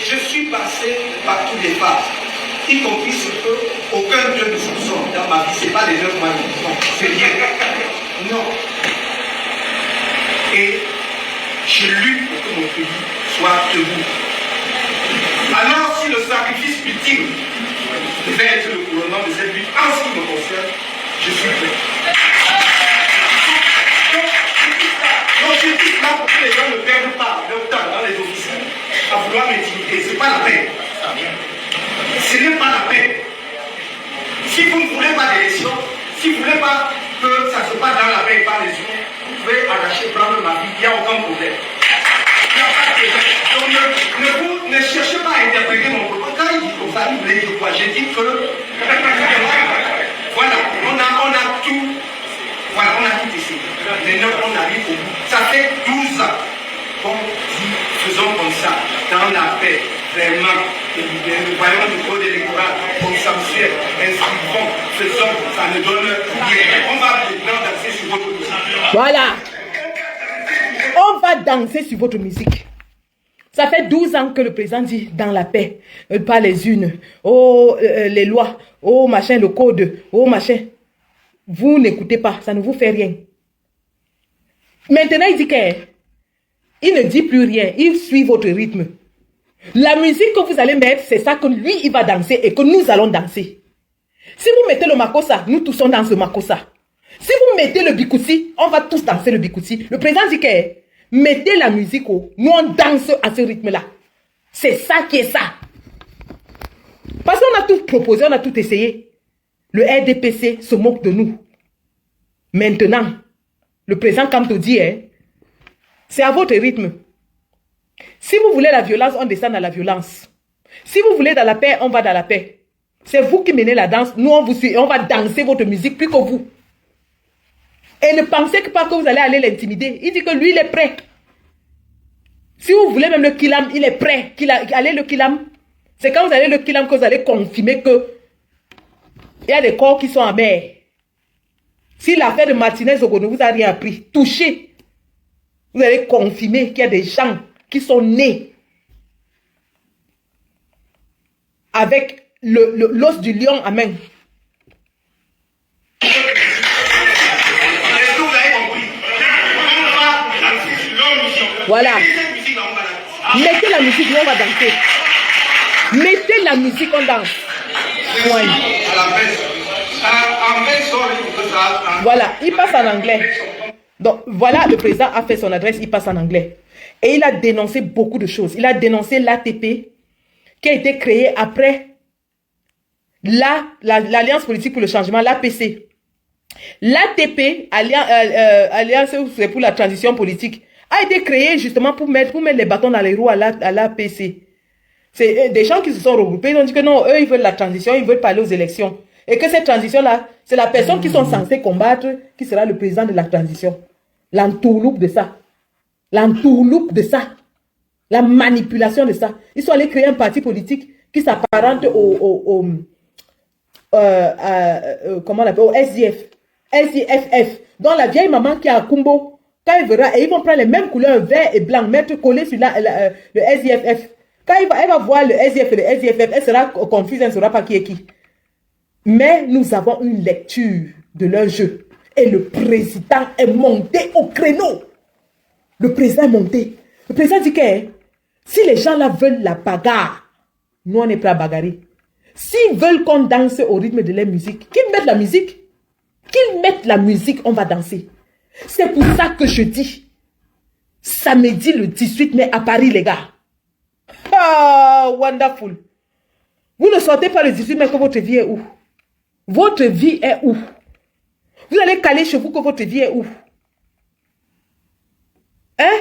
je suis passé par toutes les phases, y compris ce que aucun d'eux ne soupçonne dans ma vie. Ce n'est pas les 9 mois de prison. C'est rien. Non. Et je lutte pour que mon pays soit debout. Alors, si le sacrifice ultime devait être le couronnement de cette lutte en ce qui me concerne, je suis prêt. Donc, je dis là pour que les gens ne perdent pas leur temps dans les offices à vouloir m'intimider. Ce n'est pas la peine. Ce n'est pas la peine. Si vous ne voulez pas d'élection, si vous ne voulez pas que ça se passe dans la paix et par les yeux, vous pouvez arracher, prendre ma vie, il n'y a aucun problème. Il n'y a pas de problème. Donc ne cherchez pas à interpréter mon propos. Quand il dit comme ça, il voulait dire quoi? J'ai dit que voilà, on a tout. Voilà, on a tout essayé. Maintenant, on arrive au bout. Ça fait 12 ans qu'on dit, faisons comme ça, dans la paix, vraiment. Nous voyons du code électoral consensuel, inscrivant ce son, ça ne donne rien. On va maintenant danser sur votre musique. Voilà. On va danser sur votre musique. Ça fait 12 ans que le président dit dans la paix, pas les unes, oh les lois, oh machin, le code, oh machin. Vous n'écoutez pas, ça ne vous fait rien. Maintenant, il dit qu'il ne dit plus rien, il suit votre rythme. La musique que vous allez mettre, c'est ça que lui, il va danser et que nous allons danser. Si vous mettez le makossa, nous tous on danse le makossa. Si vous mettez le bikouti, on va tous danser le bikouti. Le président dit que mettez la musique, nous on danse à ce rythme-là. C'est ça qui est ça. Parce qu'on a tout proposé, on a tout essayé. Le RDPC se moque de nous. Maintenant, le président Kamto dit, c'est à votre rythme. Si vous voulez la violence, on descend dans la violence. Si vous voulez dans la paix, on va dans la paix. C'est vous qui menez la danse. Nous, on vous suit et on va danser votre musique plus que vous. Et ne pensez pas que vous allez aller l'intimider. Il dit que lui, il est prêt. Si vous voulez même le Kilam, il est prêt. Allez le Kilam. C'est quand vous allez le Kilam que vous allez confirmer que il y a des corps qui sont en mer. Si l'affaire de Martinez Ogono vous a rien appris, touchez. Vous allez confirmer qu'il y a des gens qui sont nés avec l'os du lion à main. Est-ce que vous avez compris? On va danser sur leur mission. Voilà. Cette musique, on va la danser. Mettez la musique, nous on va danser. Mettez la musique, on danse. À la presse. En fait, sorry, que ça. Voilà, il passe en anglais. Donc voilà, le président a fait son adresse, il passe en anglais. Et il a dénoncé beaucoup de choses. Il a dénoncé l'ATP qui a été créée après l'Alliance politique pour le changement, l'APC. L'ATP, Alliance pour la transition politique, a été créée justement pour mettre les bâtons dans les roues à l'APC. C'est des gens qui se sont regroupés, ils ont dit que non, eux ils veulent la transition, ils veulent pas aller aux élections. Et que cette transition-là, c'est la personne qui sont censés combattre qui sera le président de la transition. L'entourloupe de ça. L'entourloupe de ça. La manipulation de ça. Ils sont allés créer un parti politique qui s'apparente comment on appelle, au SDF. SDFF. Donc la vieille maman qui est à Kumbo, quand elle verra, et ils vont prendre les mêmes couleurs, vert et blanc, mettre collé sur le SDFF. Quand elle va voir le SDF et le SDFF, elle sera confuse, elle ne saura pas qui est qui. Mais nous avons une lecture de leur jeu. Et le président est monté au créneau. Le président est monté. Le président dit que si les gens là veulent la bagarre, nous on est prêts à bagarrer. S'ils veulent qu'on danse au rythme de leur musique, qu'ils mettent la musique. Qu'ils mettent la musique, on va danser. C'est pour ça que je dis, samedi le 18 mai à Paris les gars. Ah, wonderful. Vous ne sortez pas le 18 mai que votre vie est où? Votre vie est où? Vous allez caler chez vous que votre vie est où? Hein?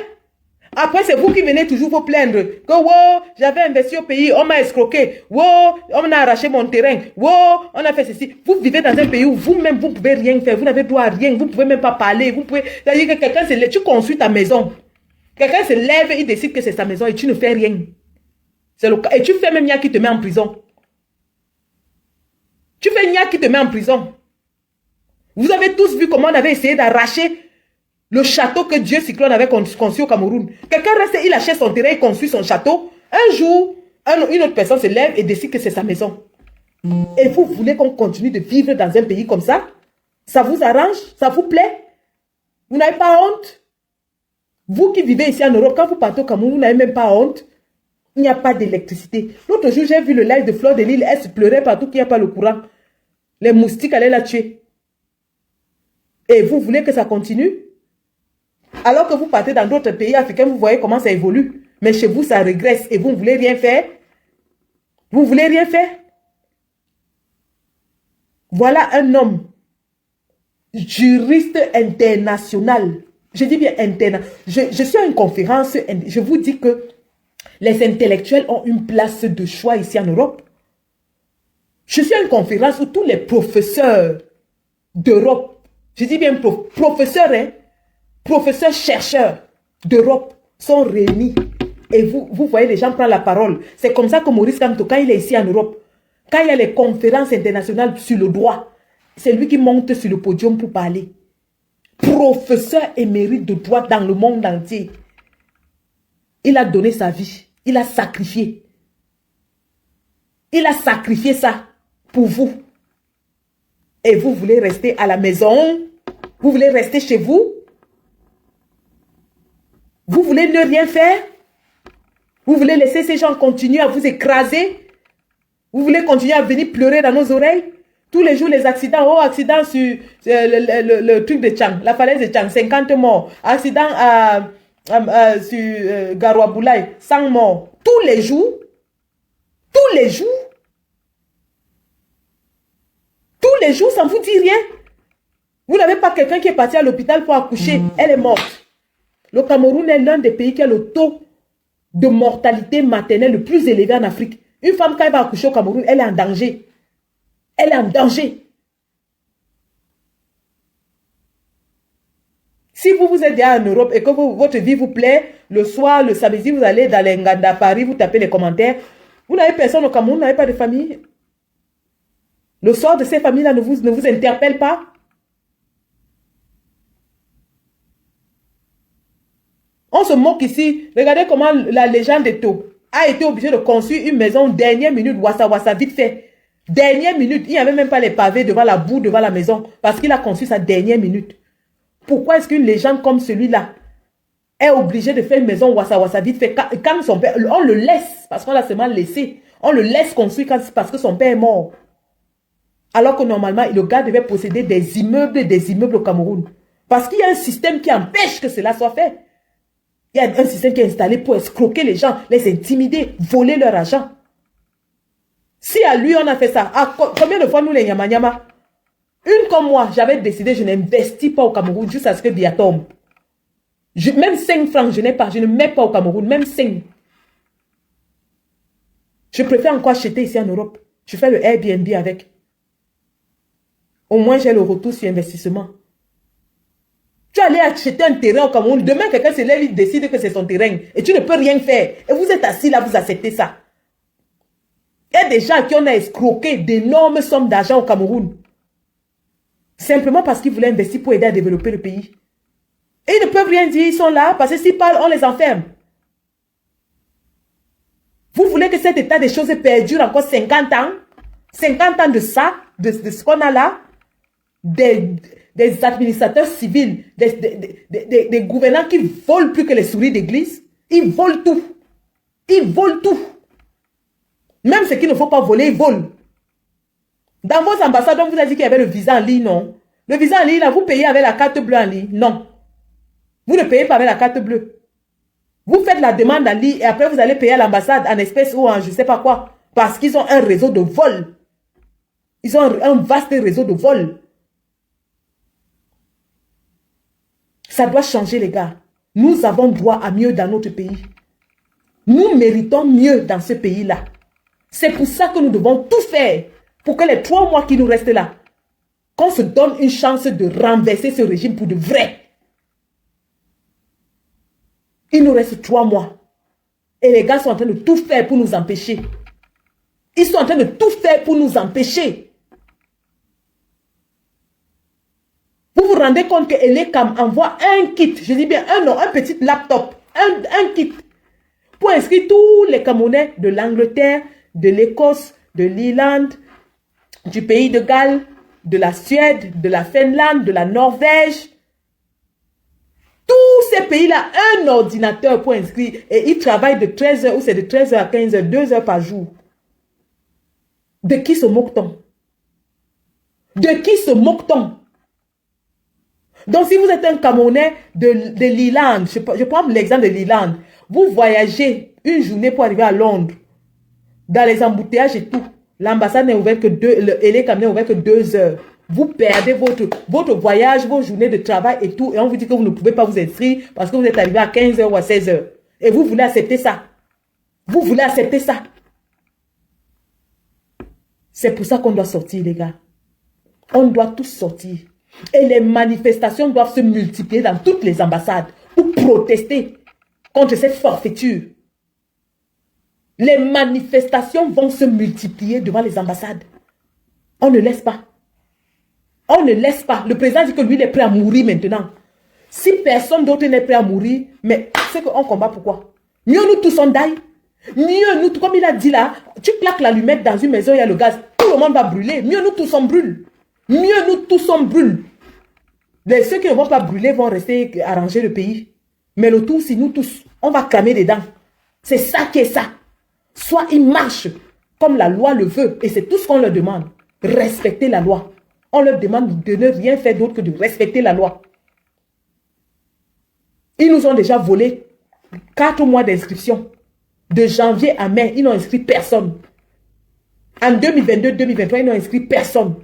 Après, c'est vous qui venez toujours vous plaindre. Que, wow, j'avais investi au pays, on m'a escroqué. Wow, on a arraché mon terrain. Wow, on a fait ceci. Vous vivez dans un pays où vous-même, vous ne pouvez rien faire. Vous n'avez droit à rien. Vous ne pouvez même pas parler. Vous pouvez... C'est-à-dire que quelqu'un se lève. Tu construis ta maison. Quelqu'un se lève, il décide que c'est sa maison et tu ne fais rien. C'est le cas. Et tu fais même Nia qui te met en prison. Tu fais Nia qui te met en prison. Vous avez tous vu comment on avait essayé d'arracher le château que Dieu Cyclone avait construit au Cameroun. Quelqu'un reste, il achète son terrain, il construit son château. Un jour, une autre personne se lève et décide que c'est sa maison. Et vous voulez qu'on continue de vivre dans un pays comme ça? Ça vous arrange? Ça vous plaît? Vous n'avez pas honte? Vous qui vivez ici en Europe, quand vous partez au Cameroun, vous n'avez même pas honte? Il n'y a pas d'électricité. L'autre jour, j'ai vu le live de Fleur de Lille. Elle se pleurait partout qu'il n'y a pas le courant. Les moustiques allaient la tuer. Et vous voulez que ça continue? Alors que vous partez dans d'autres pays africains, vous voyez comment ça évolue. Mais chez vous, ça régresse et vous ne voulez rien faire. Vous voulez rien faire? Voilà un homme, juriste international. Je dis bien international. Je suis à une conférence, je vous dis que les intellectuels ont une place de choix ici en Europe. Je suis à une conférence où tous les professeurs d'Europe, je dis bien professeurs, hein, professeurs chercheurs d'Europe sont réunis Et vous voyez les gens prendre la parole. C'est comme ça que Maurice Kamto, quand il est ici en Europe, quand il y a les conférences internationales sur le droit, c'est lui qui monte sur le podium pour parler. Professeur émérite de droit dans le monde entier. Il a donné sa vie. Il a sacrifié. Il a sacrifié ça pour vous. Et vous voulez rester à la maison? Vous voulez rester chez vous? Vous voulez ne rien faire? Vous voulez laisser ces gens continuer à vous écraser? Vous voulez continuer à venir pleurer dans nos oreilles? Tous les jours, les accidents. Oh, accident sur le truc de Tchang, la falaise de Tchang, 50 morts. Accident sur Garouaboulaye, 100 morts. Tous les jours. Tous les jours. Tous les jours, ça ne vous dit rien. Vous n'avez pas quelqu'un qui est parti à l'hôpital pour accoucher. Elle est morte. Le Cameroun est l'un des pays qui a le taux de mortalité maternelle le plus élevé en Afrique. Une femme, quand elle va accoucher au Cameroun, elle est en danger. Elle est en danger. Si vous êtes déjà en Europe et que votre vie vous plaît, le soir, le samedi, vous allez dans les Nganda à Paris, vous tapez les commentaires. Vous n'avez personne au Cameroun, vous n'avez pas de famille. Le sort de ces familles-là ne vous interpelle pas. On se moque ici. Regardez comment la légende de Tau a été obligée de construire une maison dernière minute, wassa vite fait. Dernière minute, il n'y avait même pas les pavés devant la boue, devant la maison, parce qu'il a construit sa dernière minute. Pourquoi est-ce qu'une légende comme celui-là est obligée de faire une maison wassa vite fait? Quand son père, on le laisse, parce qu'on l'a seulement laissé. On le laisse construire parce que son père est mort. Alors que normalement, le gars devait posséder des immeubles au Cameroun. Parce qu'il y a un système qui empêche que cela soit fait. Il y a un système qui est installé pour escroquer les gens, les intimider, voler leur argent. Si à lui, on a fait ça, combien de fois nous les Nyama? Une comme moi, j'avais décidé, je n'investis pas au Cameroun jusqu'à ce que Biya tombe. Même 5 francs, je n'ai pas, je ne mets pas au Cameroun, même 5. Je préfère encore acheter ici en Europe. Je fais le Airbnb avec. Au moins, j'ai le retour sur investissement. Tu allais acheter un terrain au Cameroun. Demain, quelqu'un se lève, il décide que c'est son terrain. Et tu ne peux rien faire. Et vous êtes assis là, vous acceptez ça. Il y a des gens qui ont escroqué d'énormes sommes d'argent au Cameroun. Simplement parce qu'ils voulaient investir pour aider à développer le pays. Et ils ne peuvent rien dire, ils sont là, parce que s'ils parlent, on les enferme. Vous voulez que cet état des choses perdure encore 50 ans? 50 ans de ça, de ce qu'on a là? Des administrateurs civils, des gouvernants qui volent plus que les souris d'église. Ils volent tout. Ils volent tout. Même ce qu'il ne faut pas voler, ils volent. Dans vos ambassades, on vous a dit qu'il y avait le visa en ligne, non? Le visa en ligne, là, vous payez avec la carte bleue en ligne. Non. Vous ne payez pas avec la carte bleue. Vous faites la demande en ligne et après vous allez payer à l'ambassade en espèces ou en je ne sais pas quoi. Parce qu'ils ont un réseau de vol. Ils ont un vaste réseau de vol. Ça doit changer, les gars. Nous avons droit à mieux dans notre pays. Nous méritons mieux dans ce pays-là. C'est pour ça que nous devons tout faire pour que les 3 mois qui nous restent là, qu'on se donne une chance de renverser ce régime pour de vrai. Il nous reste 3 mois. Et les gars sont en train de tout faire pour nous empêcher. Ils sont en train de tout faire pour nous empêcher. Vous vous rendez compte que Elekam envoie un kit, je dis bien un petit laptop, un kit, pour inscrire tous les Camerounais de l'Angleterre, de l'Écosse, de l'Irlande, du pays de Galles, de la Suède, de la Finlande, de la Norvège. Tous ces pays-là, un ordinateur pour inscrire. Et ils travaillent de 13h, ou c'est de 13h à 15h, 2 heures par jour. De qui se moque-t-on? De qui se moque-t-on? Donc, si vous êtes un Camerounais de l'Irlande, je prends l'exemple de l'Irlande, vous voyagez une journée pour arriver à Londres, dans les embouteillages et tout, l'ambassade n'est ouverte que l'Elekam n'est ouvert que 2 heures. Vous perdez votre voyage, vos journées de travail et tout, et on vous dit que vous ne pouvez pas vous inscrire parce que vous êtes arrivé à 15 heures ou à 16 heures. Et vous voulez accepter ça. Vous voulez accepter ça. C'est pour ça qu'on doit sortir, les gars. On doit tous sortir. Et les manifestations doivent se multiplier dans toutes les ambassades pour protester contre cette forfaiture. Les manifestations vont se multiplier devant les ambassades. On ne laisse pas. On ne laisse pas. Le président dit que lui, il est prêt à mourir maintenant. Si personne d'autre n'est prêt à mourir, mais c'est qu'on combat pourquoi? Mieux nous tous on die. Mieux nous, comme il a dit là, tu claques l'allumette dans une maison, il y a le gaz. Tout le monde va brûler. Mieux nous tous on brûle. Mieux nous tous on brûle. Ceux qui ne vont pas brûler vont rester arranger le pays. Mais le tout, si nous tous, on va cramer des dents. C'est ça qui est ça. Soit ils marchent comme la loi le veut. Et c'est tout ce qu'on leur demande. Respecter la loi. On leur demande de ne rien faire d'autre que de respecter la loi. Ils nous ont déjà volé 4 mois d'inscription. De janvier à mai, ils n'ont inscrit personne. En 2022-2023, ils n'ont inscrit personne.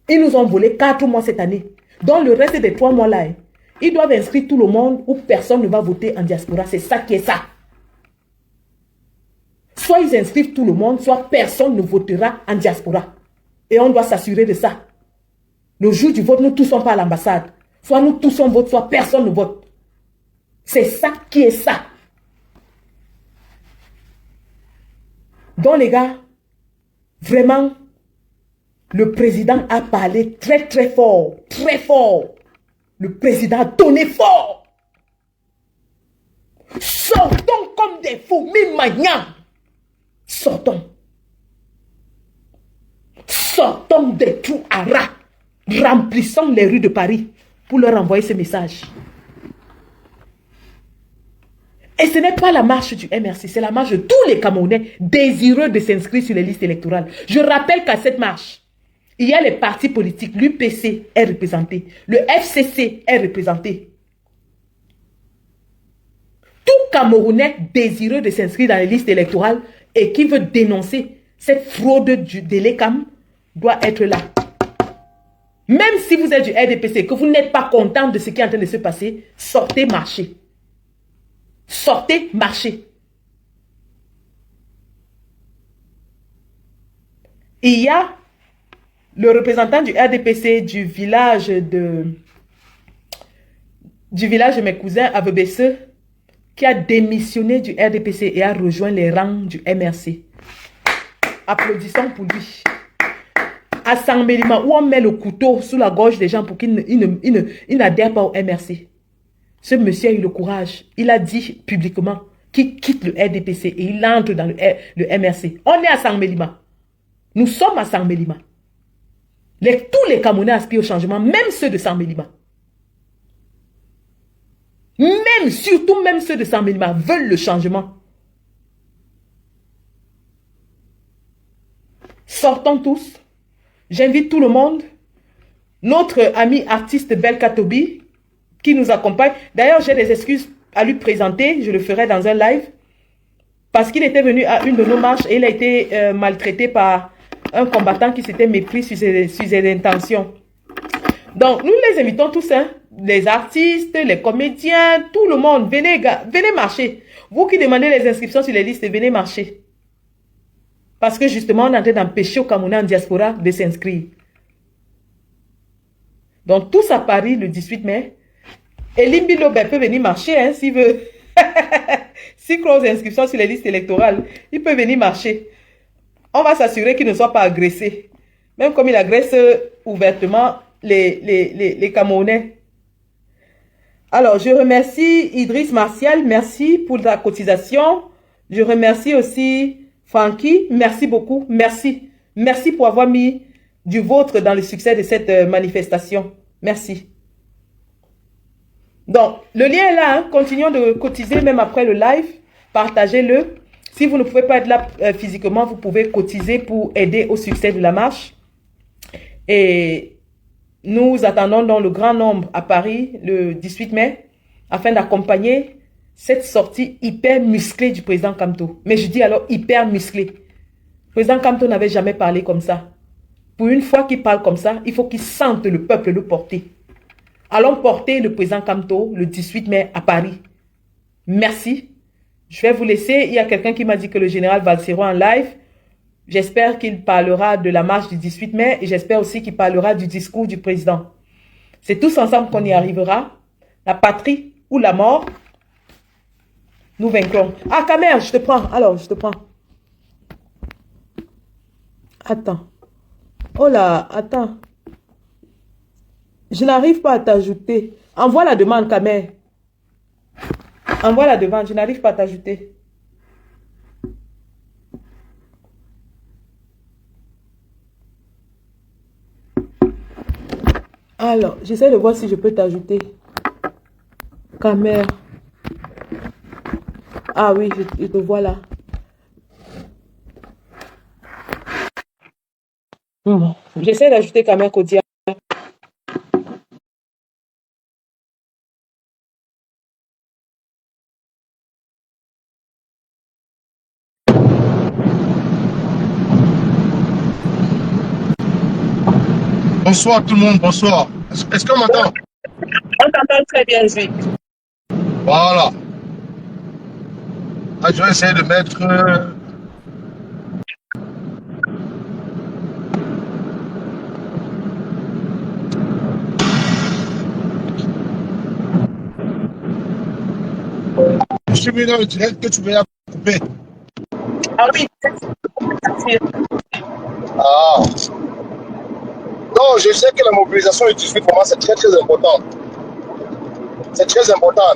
Ils nous ont volé 4 mois cette année. Dans le reste des 3 mois-là, ils doivent inscrire tout le monde ou personne ne va voter en diaspora. C'est ça qui est ça. Soit ils inscrivent tout le monde, soit personne ne votera en diaspora. Et on doit s'assurer de ça. Le jour du vote, nous tous sommes pas à l'ambassade. Soit nous tous on vote, soit personne ne vote. C'est ça qui est ça. Donc les gars, vraiment, le président a parlé très très fort, très fort. Le président a donné fort. Sortons comme des fourmis magnans. Sortons. Sortons des trous à rats. Remplissons les rues de Paris pour leur envoyer ce message. Et ce n'est pas la marche du MRC, c'est la marche de tous les Camerounais désireux de s'inscrire sur les listes électorales. Je rappelle qu'à cette marche, il y a les partis politiques. L'UPC est représenté. Le FCC est représenté. Tout Camerounais désireux de s'inscrire dans les listes électorales et qui veut dénoncer cette fraude de l'ECAM doit être là. Même si vous êtes du RDPC, que vous n'êtes pas content de ce qui est en train de se passer, sortez marcher. Sortez marcher. Il y a le représentant du RDPC du village de mes cousins à Bebesse qui a démissionné du RDPC et a rejoint les rangs du MRC. Applaudissons pour lui. À Saint-Mélima, où on met le couteau sous la gorge des gens pour qu'ils n'adhèrent pas au MRC. Ce monsieur a eu le courage. Il a dit publiquement qu'il quitte le RDPC et il entre dans le MRC. On est à Saint-Mélima. Nous sommes à Saint-Mélima. Tous les Camerounais aspirent au changement, même ceux de Saint-Mélima. Surtout même ceux de Saint-Mélima veulent le changement. Sortons tous. J'invite tout le monde. Notre ami artiste Belkatobi qui nous accompagne. D'ailleurs, j'ai des excuses à lui présenter. Je le ferai dans un live. Parce qu'il était venu à une de nos marches et il a été maltraité par un combattant qui s'était mépris sur ses intentions. Donc, nous les invitons tous, hein, les artistes, les comédiens, tout le monde. Venez, gars, venez marcher. Vous qui demandez les inscriptions sur les listes, venez marcher. Parce que justement, on est en train d'empêcher aux Camerounais en diaspora de s'inscrire. Donc, tous à Paris le 18 mai. Et Limbilo peut venir marcher, hein, s'il veut. S'il close inscription sur les listes électorales, il peut venir marcher. On va s'assurer qu'il ne soit pas agressé. Même comme il agresse ouvertement les Camerounais. Alors, je remercie Idriss Martial. Merci pour ta cotisation. Je remercie aussi Francky. Merci beaucoup. Merci. Merci pour avoir mis du vôtre dans le succès de cette manifestation. Merci. Donc, le lien est là. Hein. Continuons de cotiser même après le live. Partagez-le. Si vous ne pouvez pas être là physiquement, vous pouvez cotiser pour aider au succès de la marche. Et nous attendons dans le grand nombre à Paris le 18 mai afin d'accompagner cette sortie hyper musclée du président Kamto. Mais je dis alors hyper musclée. Le président Kamto n'avait jamais parlé comme ça. Pour une fois qu'il parle comme ça, il faut qu'il sente le peuple le porter. Allons porter le président Kamto le 18 mai à Paris. Merci. Je vais vous laisser. Il y a quelqu'un qui m'a dit que le général Valsero en live. J'espère qu'il parlera de la marche du 18 mai et j'espère aussi qu'il parlera du discours du président. C'est tous ensemble qu'on y arrivera. La patrie ou la mort. Nous vaincrons. Ah, Kamer, je te prends. Alors, je te prends. Attends. Oh là, attends. Je n'arrive pas à t'ajouter. Envoie la demande, Kamer. Envoie la demande, je n'arrive pas à t'ajouter. Alors, j'essaie de voir si je peux t'ajouter. Kamer. Ah oui, je te vois là. J'essaie d'ajouter Kamer Kodia. Bonsoir tout le monde, bonsoir. Est-ce qu'on m'entend? On t'entend très bien, Zé. Voilà. Ah, je vais essayer de mettre... Je suis venu dans le direct que tu veux couper. Ah oui. Ah. Non, je sais que la mobilisation du 18 pour moi, c'est très très important. C'est très important.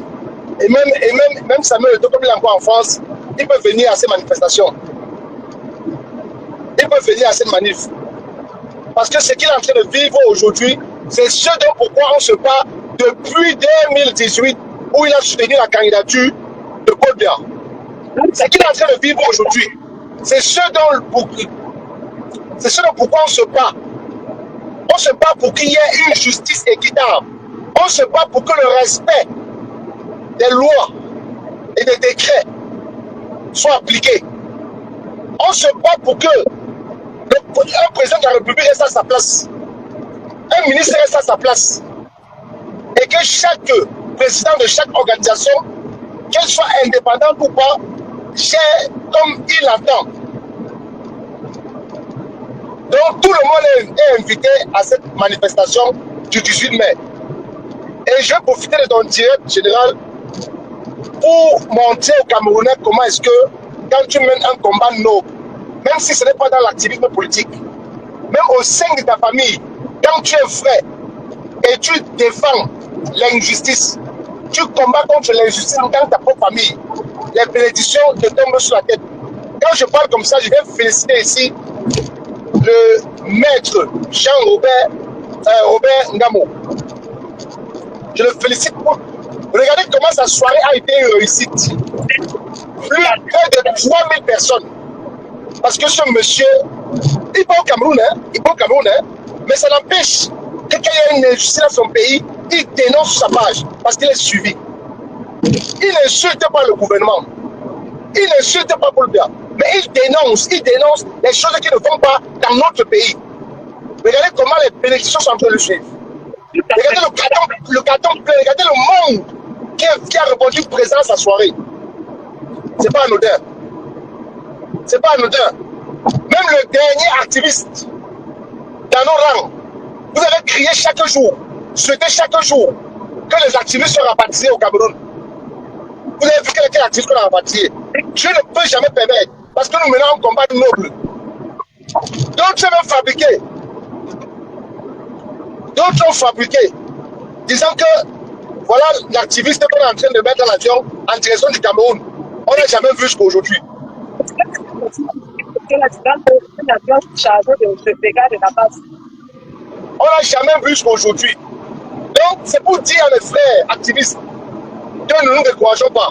Et même Samuel Eto'o, comme il est encore en France, il peut venir à ces manifestations. Il peut venir à ces manifs. Parce que ce qu'il est en train de vivre aujourd'hui, c'est ce dont pourquoi on se bat depuis 2018, où il a soutenu la candidature de Paul Biya. Ce qu'il est en train de vivre aujourd'hui, c'est ce dont pourquoi on se bat. On se bat pour qu'il y ait une justice équitable. On se bat pour que le respect des lois et des décrets soit appliqué. On se bat pour que un président de la République reste à sa place, un ministre reste à sa place, et que chaque président de chaque organisation, qu'elle soit indépendante ou pas, gère comme il l'entend. Donc tout le monde est invité à cette manifestation du 18 mai. Et je vais profiter de ton direct général pour montrer aux Camerounais comment est-ce que quand tu mènes un combat noble, même si ce n'est pas dans l'activisme politique, même au sein de ta famille, quand tu es vrai et tu défends l'injustice, tu combats contre l'injustice dans ta propre famille, les bénédictions te tombent sur la tête. Quand je parle comme ça, je vais féliciter ici le maître Jean-Robert Ngamo. Je le félicite pour... Regardez comment sa soirée a été une réussite. Près de 3000 personnes. Parce que ce monsieur, il va au Cameroun, mais ça n'empêche que quand il y a une injustice dans son pays, il dénonce sa page parce qu'il est suivi. Il n'insulte pas le gouvernement. Il n'insulte pas Paul Biya. Mais il dénonce les choses qui ne vont pas dans notre pays. Regardez comment les bénédictions sont en train de le suivre. Regardez le carton plein, regardez le monde qui a répondu présent à sa soirée. C'est pas anodin. C'est pas anodin. Même le dernier activiste dans nos rangs, vous avez crié chaque jour, souhaité chaque jour que les activistes soient rapatriés au Cameroun. Vous avez vu quel activiste qu'on a rapatrié. Dieu ne peut jamais permettre, parce que nous menons un combat noble. D'autres ont fabriqué. D'autres ont fabriqué, disant que voilà l'activiste qu'on est en train de mettre dans l'avion en direction du Cameroun. On n'a jamais vu jusqu'à aujourd'hui. On n'a jamais vu jusqu'à aujourd'hui. Donc, c'est pour dire à mes frères activistes que nous ne nous décourageons pas.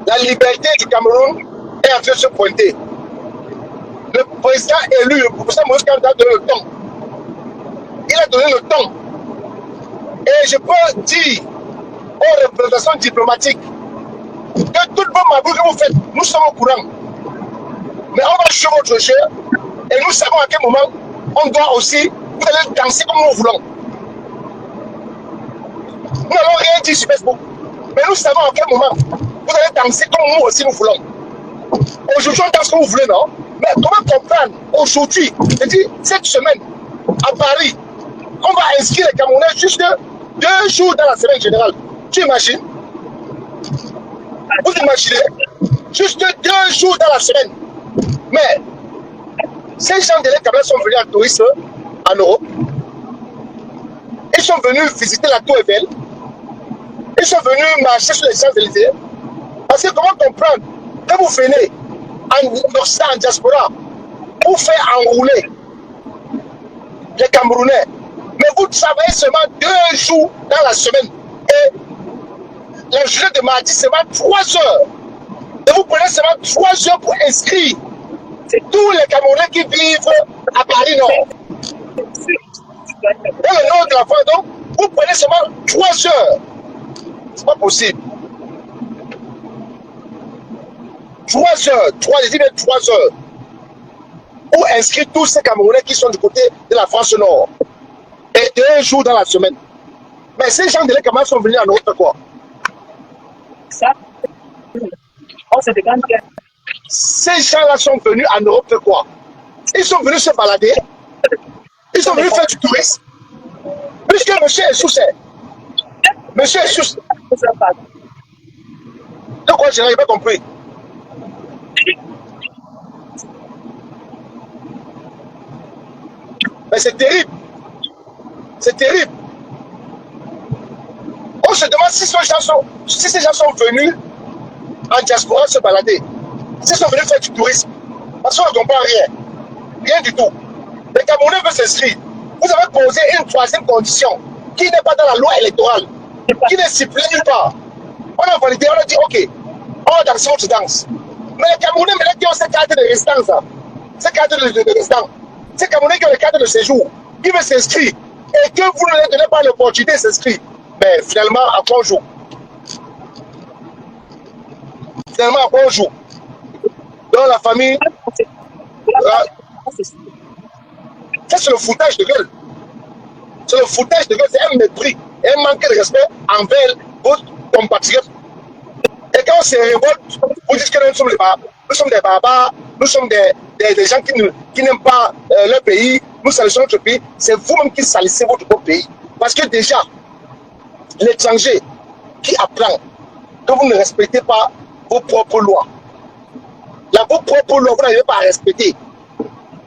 La liberté du Cameroun est en train de se pointer. Le président élu, le professeur Moïse Kamto a donné le temps. Il a donné le temps. Et je peux dire aux représentations diplomatiques que tout le bon mabou que vous faites, nous sommes au courant. Mais on va jouer votre jeu et nous savons à quel moment on doit aussi, vous allez danser comme nous voulons. Nous n'allons rien dire sur Facebook, mais nous savons à quel moment vous allez danser comme nous aussi nous voulons. Aujourd'hui, on danse comme vous voulez, non? Mais comment comprendre aujourd'hui, c'est-à-dire cette semaine, à Paris, on va inscrire les Camerounais juste 2 jours dans la semaine générale. Tu imagines? Vous imaginez, juste 2 jours dans la semaine. Mais ces gens de l'État sont venus en tourisme en Europe. Ils sont venus visiter la Tour Eiffel. Ils sont venus marcher sur les Champs-Élysées. Parce que comment comprendre que vous venez en Occident, en diaspora, pour faire enrouler les Camerounais, mais vous travaillez seulement 2 jours dans la semaine et la journée de mardi seulement 3 heures. Et vous prenez seulement 3 heures pour inscrire tous les Camerounais qui vivent à Paris Nord. Dans le nord de la France, donc, vous prenez seulement 3 heures. C'est pas possible. 3 heures, 3 heures. Pour inscrire tous ces Camerounais qui sont du côté de la France Nord. Et 2 jours dans la semaine. Mais ces gens de l'État sont venus en Europe quoi? Ça, on se demande que ces gens-là sont venus en Europe quoi? Ils sont venus se balader. Ils sont venus faire du tourisme. Puisque monsieur est sous Monsieur est sous. De quoi je n'avais pas compris? Mais c'est terrible. C'est terrible. On se demande si ces gens sont venus en diaspora se balader. S'ils sont venus faire du tourisme. Parce qu'on ne comprend rien. Rien du tout. Les Camerounais veulent s'inscrire. Vous avez posé une 3e condition qui n'est pas dans la loi électorale, qui ne stipule nulle part. On a validé, on a dit ok, on va danser votre danse. Mais les Camerounais maintenant qui ont ces cartes de résidence, ces cartes de résidence, ces Camerounais qui ont les cartes de séjour, qui veulent s'inscrire et que vous ne leur donnez pas l'opportunité de s'inscrire, mais finalement, à quoi on joue? Finalement, à quoi on joue? Dans la famille, ça c'est le foutage de gueule. C'est le foutage de gueule, c'est un mépris et un manque de respect envers vos compatriotes. Et quand on se révolte, vous dites que nous sommes des barbares, nous sommes des gens qui n'aiment pas leur pays, nous salissons notre pays. C'est vous-même qui salissez votre propre pays. Parce que déjà, l'étranger qui apprend que vous ne respectez pas vos propres lois, vos propres lois, vous n'arrivez pas à respecter.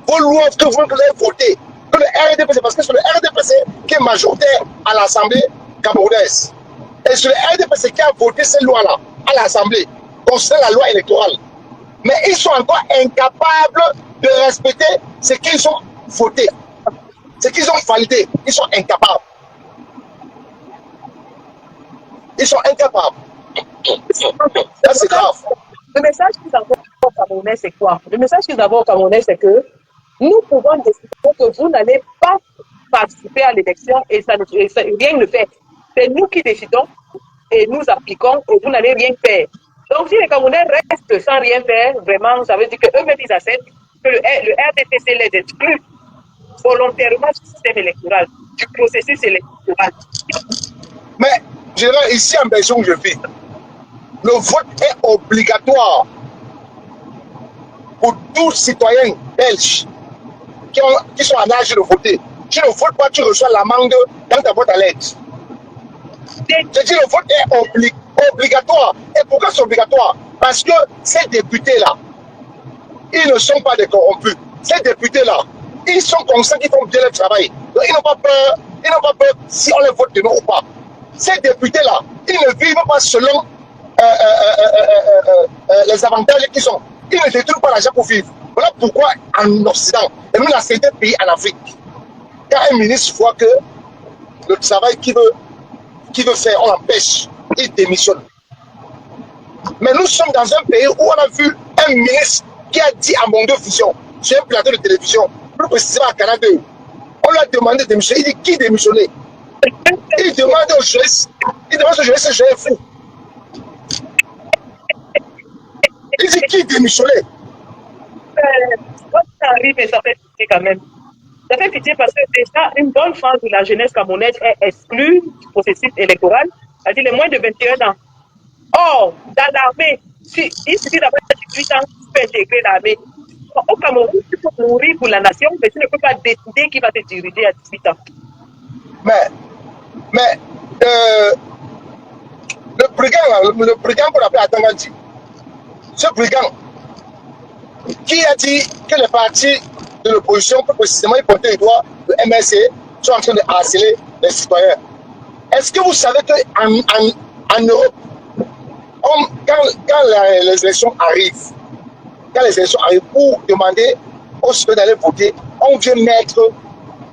Vos lois que vous avez votées, que le RDPC, parce que c'est le RDPC qui est majoritaire à l'Assemblée camerounaise. Et c'est le RDPC qui a voté ces lois-là à l'Assemblée, concernant la loi électorale. Mais ils sont encore incapables de respecter ce qu'ils ont voté, ce qu'ils ont validé. Ils sont incapables. Ils sont incapables. Là, c'est grave. le message qu'ils envoient aux Camerounais, c'est quoi? Le message qu'ils envoient aux Camerounais, c'est que nous pouvons décider que vous n'allez pas participer à l'élection et rien ne fait. C'est nous qui décidons et nous appliquons et vous n'allez rien faire. Donc, si les Camerounais restent sans rien faire, vraiment, ça veut dire qu'eux-mêmes, ils acceptent que le RDPC les exclut volontairement du système électoral, du processus électoral. Mais, je dirais, ici en Belgique où je vis, le vote est obligatoire pour tous citoyens belges qui sont en âge de voter. Tu ne votes pas, tu reçois l'amende dans ta boîte à lettres. Je dis le vote est obligatoire. Et pourquoi c'est obligatoire? Parce que ces députés-là, ils ne sont pas des corrompus. Ces députés-là, ils sont conscients qu'ils font bien le travail. Donc, ils n'ont pas peur si on les vote de nous ou pas. Ces députés-là, ils ne vivent pas selon les avantages qu'ils ont. Ils ne détournent pas l'argent pour vivre. Voilà pourquoi en Occident, et même dans certains pays en Afrique, quand un ministre voit que le travail qu'il veut faire, on l'empêche, il démissionne. Mais nous sommes dans un pays où on a vu un ministre qui a dit à Monde Vision, sur un plateau de télévision, plus précisément à Canada, on lui a demandé de démissionner. Il dit qui démissionner? Il demande aux juristes, ce jeu est fou. Il dit qui démissionner? Ça arrive et ça fait pitié quand même. Ça fait pitié parce que déjà, une bonne phase de la jeunesse camerounaise est exclue du processus électoral, c'est-à-dire les moins de 21 ans. Or, dans l'armée, il suffit d'avoir 18 ans pour intégrer l'armée. Au Cameroun, tu peux mourir pour la nation, mais tu ne peux pas décider qui va te diriger à 18 ans. Mais le brigand qu'on appelle Atanganti, ce brigand qui a dit que les partis de l'opposition, plus précisément, ils pointaient les doigts, le MSC, sont en train de harceler les citoyens. Est-ce que vous savez qu'en Europe, quand les élections arrivent, pour demander aux citoyens d'aller voter, on vient mettre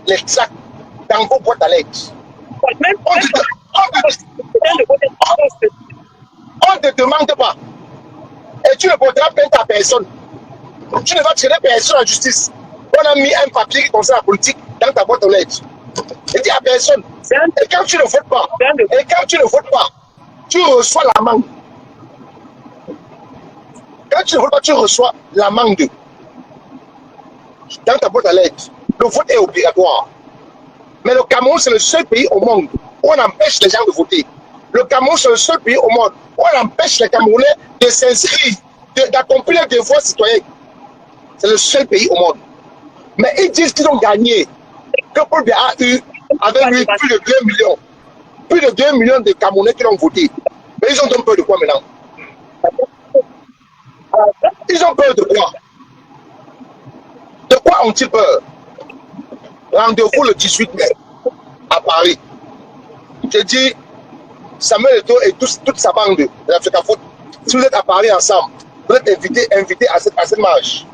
les tracts dans vos boîtes à lettres. On ne te demande pas. Et tu ne porteras plainte à personne. Tu ne vas tirer personne en justice. On a mis un papier qui concerne la politique dans ta boîte aux lettres. Et dis à personne. Et quand tu ne votes pas, tu reçois l'amende. Quand tu ne votes pas, tu reçois l'amende dans ta boîte à lettres. Le vote est obligatoire. Mais le Cameroun, c'est le seul pays au monde où on empêche les gens de voter. Le Cameroun, c'est le seul pays au monde où on empêche les Camerounais de s'inscrire, d'accomplir des devoirs citoyens. C'est le seul pays au monde. Mais ils disent qu'ils ont gagné. Que Paul Biya avait eu plus de 2 millions. Plus de 2 millions de Camerounais qui l'ont voté. Mais ils ont donc peur de quoi maintenant? Ils ont peur de quoi? De quoi ont-ils peur? Rendez-vous le 18 mai à Paris. Je dis, Samuel Eto'o et toute sa bande de l'Africa Foot, si vous êtes à Paris ensemble, vous êtes invités à cette marche.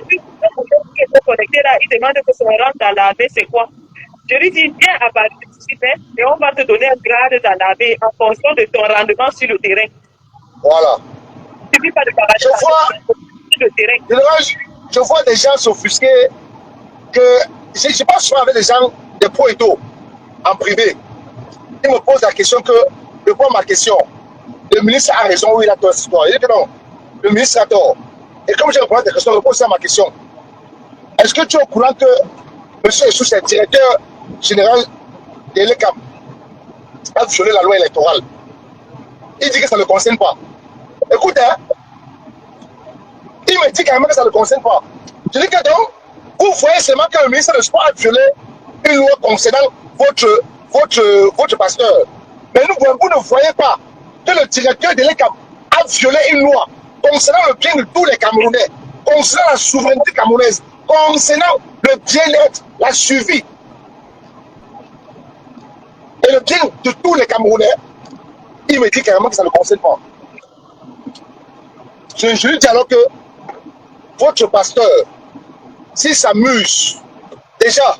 Qui était connecté là, il demande que son rang dans l'armée, c'est quoi? Je lui dis, viens à Paris le 18 mai et on va te donner un grade dans l'armée en fonction de ton rendement sur le terrain. Voilà. Il ne suffit pas de parler sur le terrain. Je vois des gens s'offusquer que je passe souvent avec des gens de pro et tout, en privé. Ils me posent la question que, je prends ma question. Le ministre a raison ou il a tort cette histoire? Il dit que non, le ministre a tort. Et comme je réponds à tes questions, je pose ça à ma question. Est-ce que tu es au courant que M. Essous, c'est le directeur général de l'ECAM, a violé la loi électorale? Il dit que ça ne le concerne pas. Écoute, hein, il me dit quand même que ça ne le concerne pas. Je dis que donc, vous voyez seulement que le ministre de Sport a violé une loi concernant votre pasteur. Mais vous ne voyez pas que le directeur de l'ECAM a violé une loi concernant le bien de tous les Camerounais, concernant la souveraineté camerounaise, concernant le bien-être, la survie et le bien de tous les Camerounais. Il me dit carrément que ça ne le concerne pas. Je lui dis alors que votre pasteur, s'il s'amuse, déjà,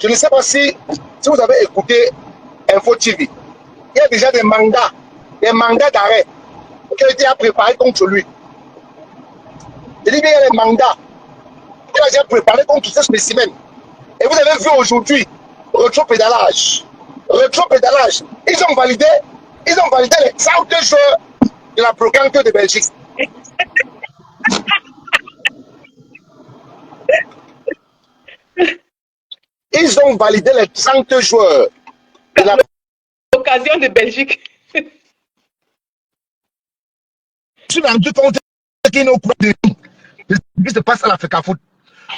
je ne sais pas si vous avez écouté Info TV, il y a déjà des mandats d'arrêt qui ont été préparés contre lui. Je dis bien, il y a des mandats qu'il a déjà préparés contre ce spécimen. Et vous avez vu aujourd'hui, rétropédalage. Ils ont validé les 30 joueurs de la brocante de Belgique. Ils ont validé les 30 joueurs de la Occasion de Belgique. Je me suis rendu compte qu'il y a ce qui se passe à l'Africa Foot.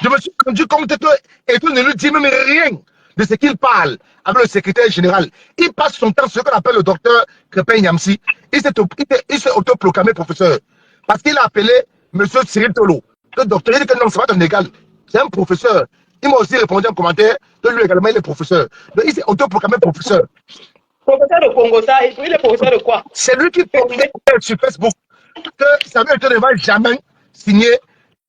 Je me suis rendu compte que Eto'o ne lui dit même rien de ce qu'il parle avec le secrétaire général. Il passe son temps sur ce qu'on appelle le docteur Crépin Nyamsi. Il s'est autoproclamé professeur. Parce qu'il a appelé M. Cyril Tolo. Le docteur, il dit que non, c'est pas ton égal. C'est un professeur. Il m'a aussi répondu en commentaire que lui également, il est professeur. Donc, il s'est autoproclamé professeur. Professeur de Congo, ça, il est professeur de quoi? C'est lui qui parlait sur Facebook que Samuel Eto'o ne va jamais signer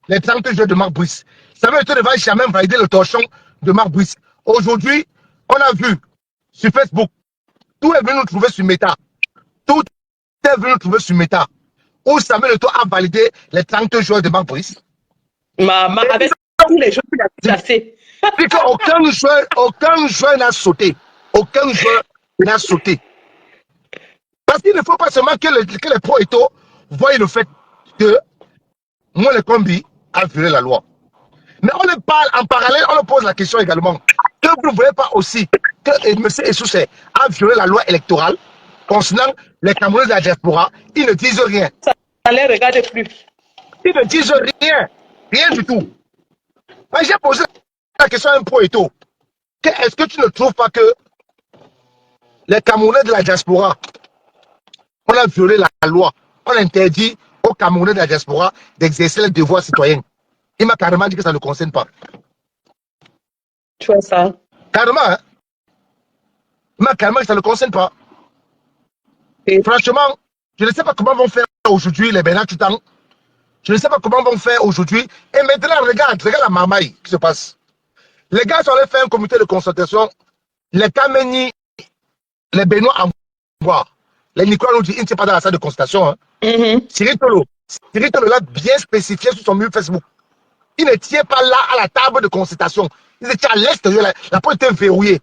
les 30 jeux de Marc Brice. Samuel Eto'o ne va jamais valider le torchon de Marc Brice. Aujourd'hui, on a vu sur Facebook, tout est venu nous trouver sur Meta. Tout est venu nous trouver sur Meta. Où Samuel Eto'o a validé les 30 joueurs de Marc Brice. Avec tous les joueurs qu'il a placés. Et aucun joueur n'a sauté. Aucun joueur n'a sauté. Parce qu'il ne faut pas seulement que les pro Eto'o voient le fait que moi, le combi a violé la loi. Mais on le parle en parallèle, on le pose la question également. Que vous ne voyez pas aussi que M. Essous a violé la loi électorale concernant les Camerounais de la diaspora? Ils ne disent rien. Ça ne les regarde plus. Ils ne disent rien. Rien du tout. J'ai posé la question à un pro Eto'o. Est-ce que tu ne trouves pas que les Camerounais de la diaspora on a violé la loi. On interdit aux Camerounais de la diaspora d'exercer leurs devoirs citoyens. Il m'a carrément dit que ça ne le concerne pas. Tu vois ça? Carrément, hein? Il m'a carrément dit que ça ne le concerne pas. Et Franchement, je ne sais pas comment vont faire aujourd'hui les Bernard Tutan. Je ne sais pas comment vont faire aujourd'hui. Et maintenant, regarde la marmaille qui se passe. Les gars sont allés faire un comité de consultation. Les Kameni, les Benoît envoient. Les Nicolas nous disent, il ne tient pas dans la salle de consultation. Hein. Cyril Tolo l'a bien spécifié sur son mur Facebook. Il ne tient pas là à la table de consultation. Il était à l'extérieur. La porte était verrouillée.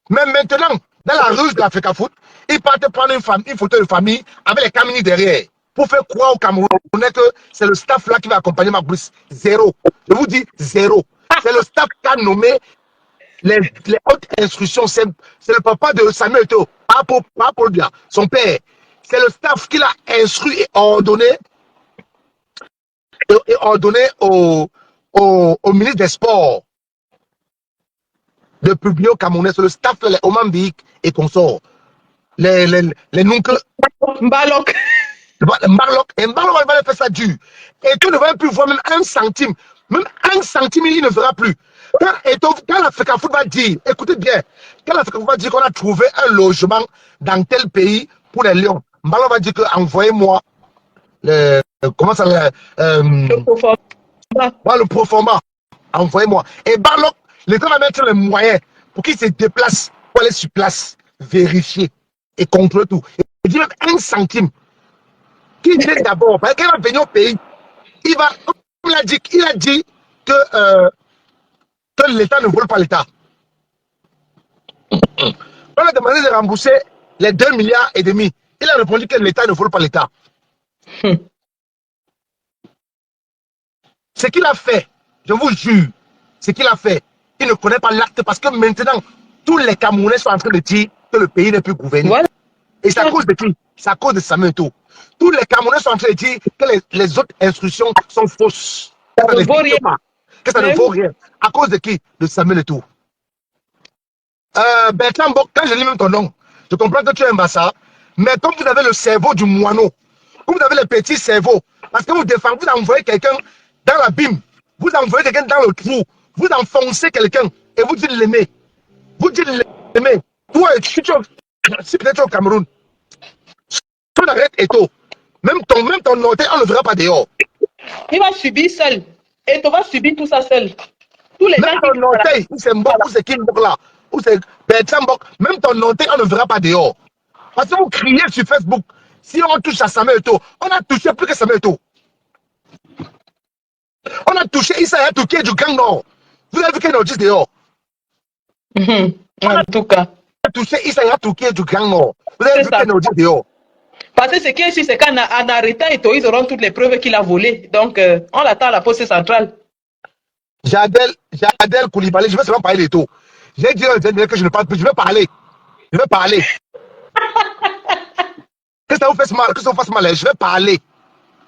Mais maintenant, dans la rue de l'Africa Foot, ils partent prendre une photo de famille avec les Kameni derrière. Pour faire croire aux Camerounais que c'est le staff là qui va accompagner Magbus. Zéro. Je vous dis zéro. C'est le staff qui a nommé les hautes instructions. C'est le papa de Samuel Eto'o, pas Paul Biya, son père. C'est le staff qui l'a instruit et ordonné au ministre des Sports de publier au Camerounais. C'est le staff, les Oman Bik et consorts. Les Nuncle. Mbalok. Mbarlok va faire ça dur. Et tu ne vas plus voir même un centime. Même un centime, il ne verra plus. Quand l'Africa Foot va dire, écoutez bien, quand l'Africa Foot va dire qu'on a trouvé un logement dans tel pays pour les Lions, Mbarlok va dire que envoyez-moi comment ça le proforma. Envoyez-moi. Et Mbarlok, l'État va mettre les moyens pour qu'il se déplace, pour aller sur place, vérifier et contrôler tout. Il dit même un centime. Qui vient d'abord, parce qu'il va venir au pays, il a dit que l'État ne vole pas l'État. On a demandé de rembourser les 2,5 milliards. Il a répondu que l'État ne vole pas l'État. Ce qu'il a fait, je vous jure, ce qu'il a fait, il ne connaît pas l'acte parce que maintenant, tous les Camerounais sont en train de dire que le pays n'est plus gouverné. Voilà. Et c'est à cause de qui? C'est à cause de Samuel Eto'o. Tous les Camerounais sont en train de dire que les autres instructions sont fausses. Que ça ne vaut rien. Que ça ne vaut rien. À cause de qui? De Samuel Eto'o. Bertrand Bok, quand je lis même ton nom, je comprends que tu aimes ça, mais comme vous avez le cerveau du moineau, comme vous avez le petit cerveau, parce que vous défendez, vous envoyez quelqu'un dans l'abîme, vous envoyez quelqu'un dans le trou, vous enfoncez quelqu'un et vous dites l'aimer. Vous dites l'aimer. Toi, si peut-être au Cameroun, tu arrêtes Eto'o. Même ton noté, on ne le verra pas dehors. Il va subir seul. Et tu vas subir tout ça seul. Tous les même ton noté, ou c'est Mbok, ou c'est Kim Mbok là, ou c'est Bertrand Mbok, même ton noté, on ne le verra pas dehors. Parce que vous criez sur Facebook, si on touche à Samuel Eto'o, on a touché plus que Samuel Eto'o. On a touché Issa Touké du Grand Nord. Vous avez vu qu'il y a notice dehors. En tout cas. On a touché Issa Touké du Grand Nord. Vous avez vu qu'il y a notice dehors. Parce que ce qui est sûr, c'est qu'en arrêtant Eto'o, ils auront toutes les preuves qu'il a volées. Donc, on l'attend à la poste centrale. Jadel Koulibaly, je vais seulement parler d'Eto'o. J'ai dit que je ne parle plus, je vais parler. Je vais parler. Que ça vous fasse mal, que ça vous fasse mal, je vais parler.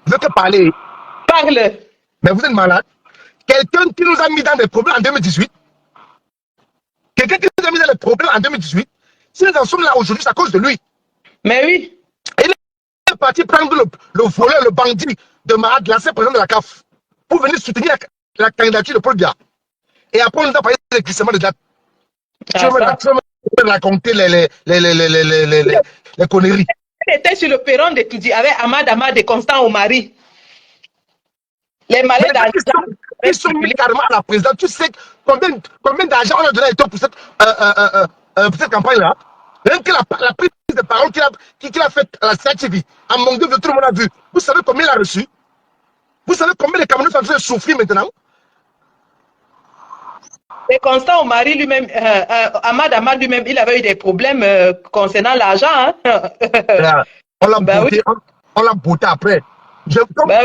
Je veux que parler. Parle. Mais vous êtes malade. Quelqu'un qui nous a mis dans des problèmes en 2018. Quelqu'un qui nous a mis dans des problèmes en 2018. Si nous en sommes là aujourd'hui, c'est à cause de lui. Mais oui. Il est parti prendre le voleur, le bandit de Mahat, l'ancien président de la CAF, pour venir soutenir la candidature de Paul Biya. Et après, on nous a parlé de glissement de date. Tu veux me raconter les conneries. Il était sur le perron de Toudi avec Ahmad et Constant Omari. Les malais d'argent. Ils sont mis carrément à la présidence. Tu sais combien d'argent on a donné à Eto'o pour cette campagne-là? Même que la prise de parole qu'il a faite à la CTV, en manque de tout le monde a vu. Vous savez combien il a reçu? Vous savez combien les Camerounais sont en train de souffrir maintenant? Et Constant Omari lui-même, Ahmad lui-même, il avait eu des problèmes concernant l'argent. Hein? On l'a bouté après.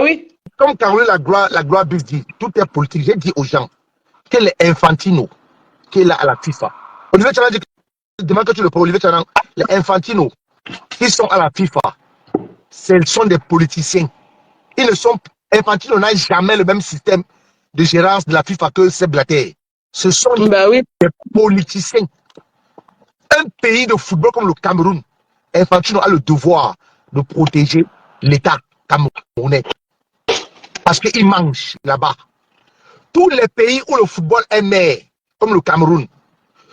Oui. Comme Caroline la gloire dit, tout est politique. J'ai dit aux gens que les Infantino, qui est là à la FIFA, Olivier Tchanan dit demain que tu le prends, Olivier Tchanan, les Infantino qui sont à la FIFA, ce sont des politiciens. Infantino n'a jamais le même système de gérance de la FIFA que Sepp Blatter. Ce sont des politiciens. Un pays de football comme le Cameroun, Infantino a le devoir de protéger l'État camerounais. Parce qu'ils mangent là-bas. Tous les pays où le football est mère, comme le Cameroun,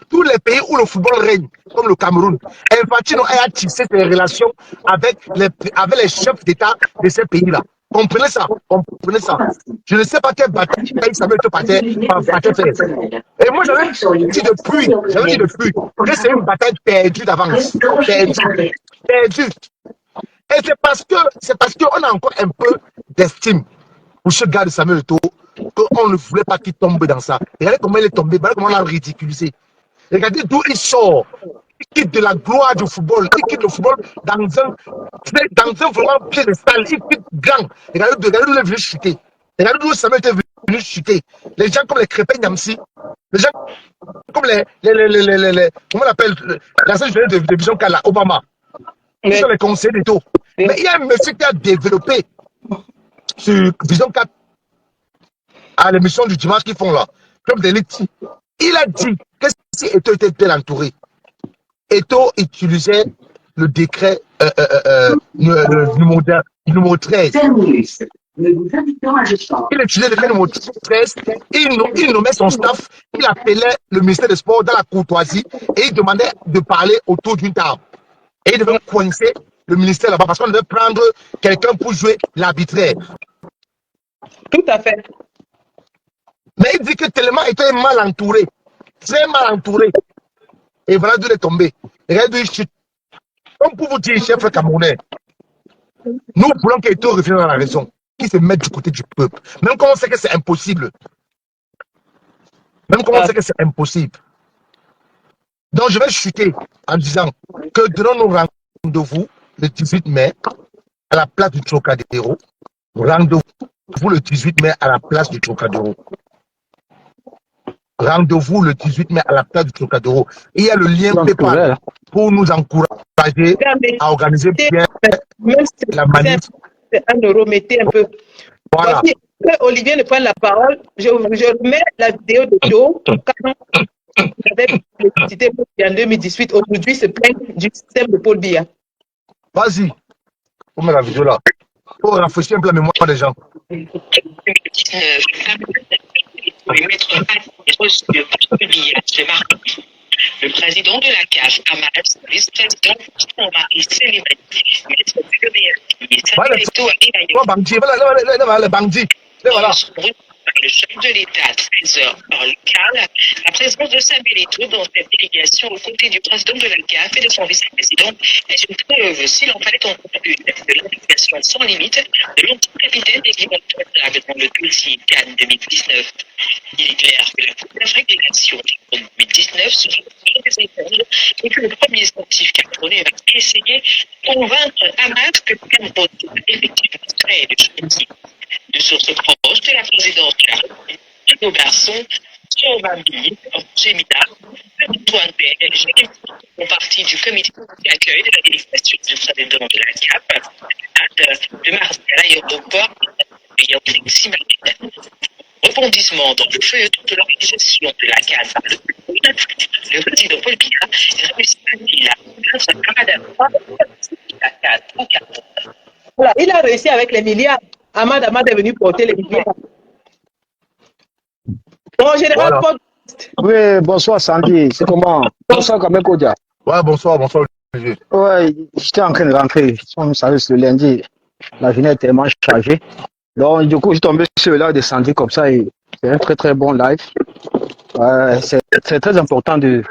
tous les pays où le football règne, comme le Cameroun, Infantino a tissé ses relations avec les chefs d'État de ces pays-là. Comprenez ça, comprenez ça. Je ne sais pas quelle bataille ça veut te partir faire. Et moi, j'avais dit depuis que c'est une bataille perdue d'avance. Perdue. Et c'est parce qu'on a encore un peu d'estime pour ce gars de Samuel Eto'o qu'on ne voulait pas qu'il tombe dans ça. Regardez comment il est tombé, regardez comment on l'a ridiculisé. Regardez d'où il sort. Il quitte de la gloire du football. Il quitte le football dans un vraiment piédestal. Il quitte grand. Regardez d'où il est venu chuter. Regardez d'où Samuel est venu chuter. Les gens comme les Crépin Yamsi, les gens comme les comment on appelle, l'ancien joueur de division Kala, Obama. Ils sont les conseillers d'État. Mais il y a un monsieur qui a développé sur Vision 4 à l'émission du dimanche qu'ils font là, Club d'élite. Il a dit que si Eto'o était bien entouré, Eto'o utilisait le décret numéro 13. Il utilisait le décret numéro 13, il nommait son staff, il appelait le ministère des Sports dans la courtoisie et il demandait de parler autour d'une table. Et il devait coincer le ministère là-bas parce qu'on devait prendre quelqu'un pour jouer l'arbitraire. Tout à fait. Mais il dit que tellement était mal entouré, très mal entouré. Et voilà d'où il est tombé. Regardez d'où il chute. Comme pour vous dire, chef camerounais, nous voulons qu'Eto'o revienne dans la raison, qu'il se mette du côté du peuple. Même quand on sait que c'est impossible. Même quand on sait que c'est impossible. Donc je vais chuter en disant que donnons-nous rendez-vous le 18 mai à la place du Trocadéro. Rendez-vous le 18 mai à la place du Trocadéro. Rendez-vous le 18 mai à la place du Trocadéro. Il y a le lien PayPal pour nous encourager à organiser bien la manif. C'est 1 euro, mettez un peu. Voilà. Voici, Olivier ne prend la parole. Je remets la vidéo de Joe quand il avait publicité en 2018. Aujourd'hui, se plaint du système de Paul Biya. Vas-y. Pour mettre la vidéo là. Pour rafraîchir un peu la mémoire des gens. Le président de la CAF, Ahmad, vice-président Marie Sélimani, ministre du le chef de l'État, 13h, heure locale, la présence de Samuel Eto'o dans cette délégation aux côtés du président de la CAF et de son vice-président est une preuve, s'il en fallait entendre une, de l'implication sans limite de l'anti-capitaine des Guimauves dans le dossier Cannes 2019. Il est clair que la première régulation en 2019 sera des épreuves et que le premier sportif camerounais va essayer de convaincre Ahmad que le Cameroun doit effectivement créer le chantier. De sources proches de la présidence de garçon, Chobambi, Jemida, Antoine PLG, font partie du comité d'accueil de la délégation du président de la CAP, de Marseille à l'aéroport et en Simaline. Rebondissement dans le feuilleton de l'organisation de la CAN par le président Paul Biya réussit à la grâce à la CAN au Cameroun. Voilà, il a réussi avec les milliards. Ahmad est venu porter les milliards. Bon, général, Voilà. Oui, bonsoir Sandy, c'est comment? Bonsoir Kamekodia. Ouais, bonsoir, Olivier. Ouais, j'étais en train de rentrer. Son service le lundi, la journée est tellement chargée. Donc, du coup, je suis tombé sur le live de Sandy comme ça et c'est un très très bon live. C'est très important de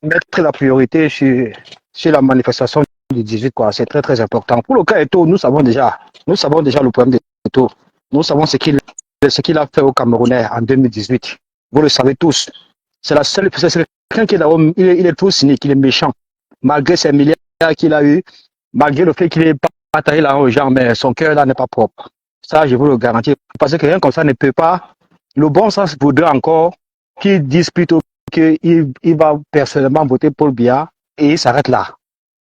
mettre la priorité sur la manifestation du 18, quoi. C'est très très important. Pour le cas Eto'o, nous savons déjà le problème d'Eto'o. Nous savons ce qu'il a fait au Camerounais en 2018. Vous le savez tous. C'est quelqu'un qui il est trop cynique, il est méchant. Malgré ces milliards qu'il a eu, malgré le fait qu'il ait partagé l'argent aux gens, mais son cœur là n'est pas propre. Ça, je vous le garantis. Parce que quelqu'un comme ça ne peut pas. Le bon sens voudrait encore qu'il dise plutôt qu'il va personnellement voter Paul Biya et il s'arrête là.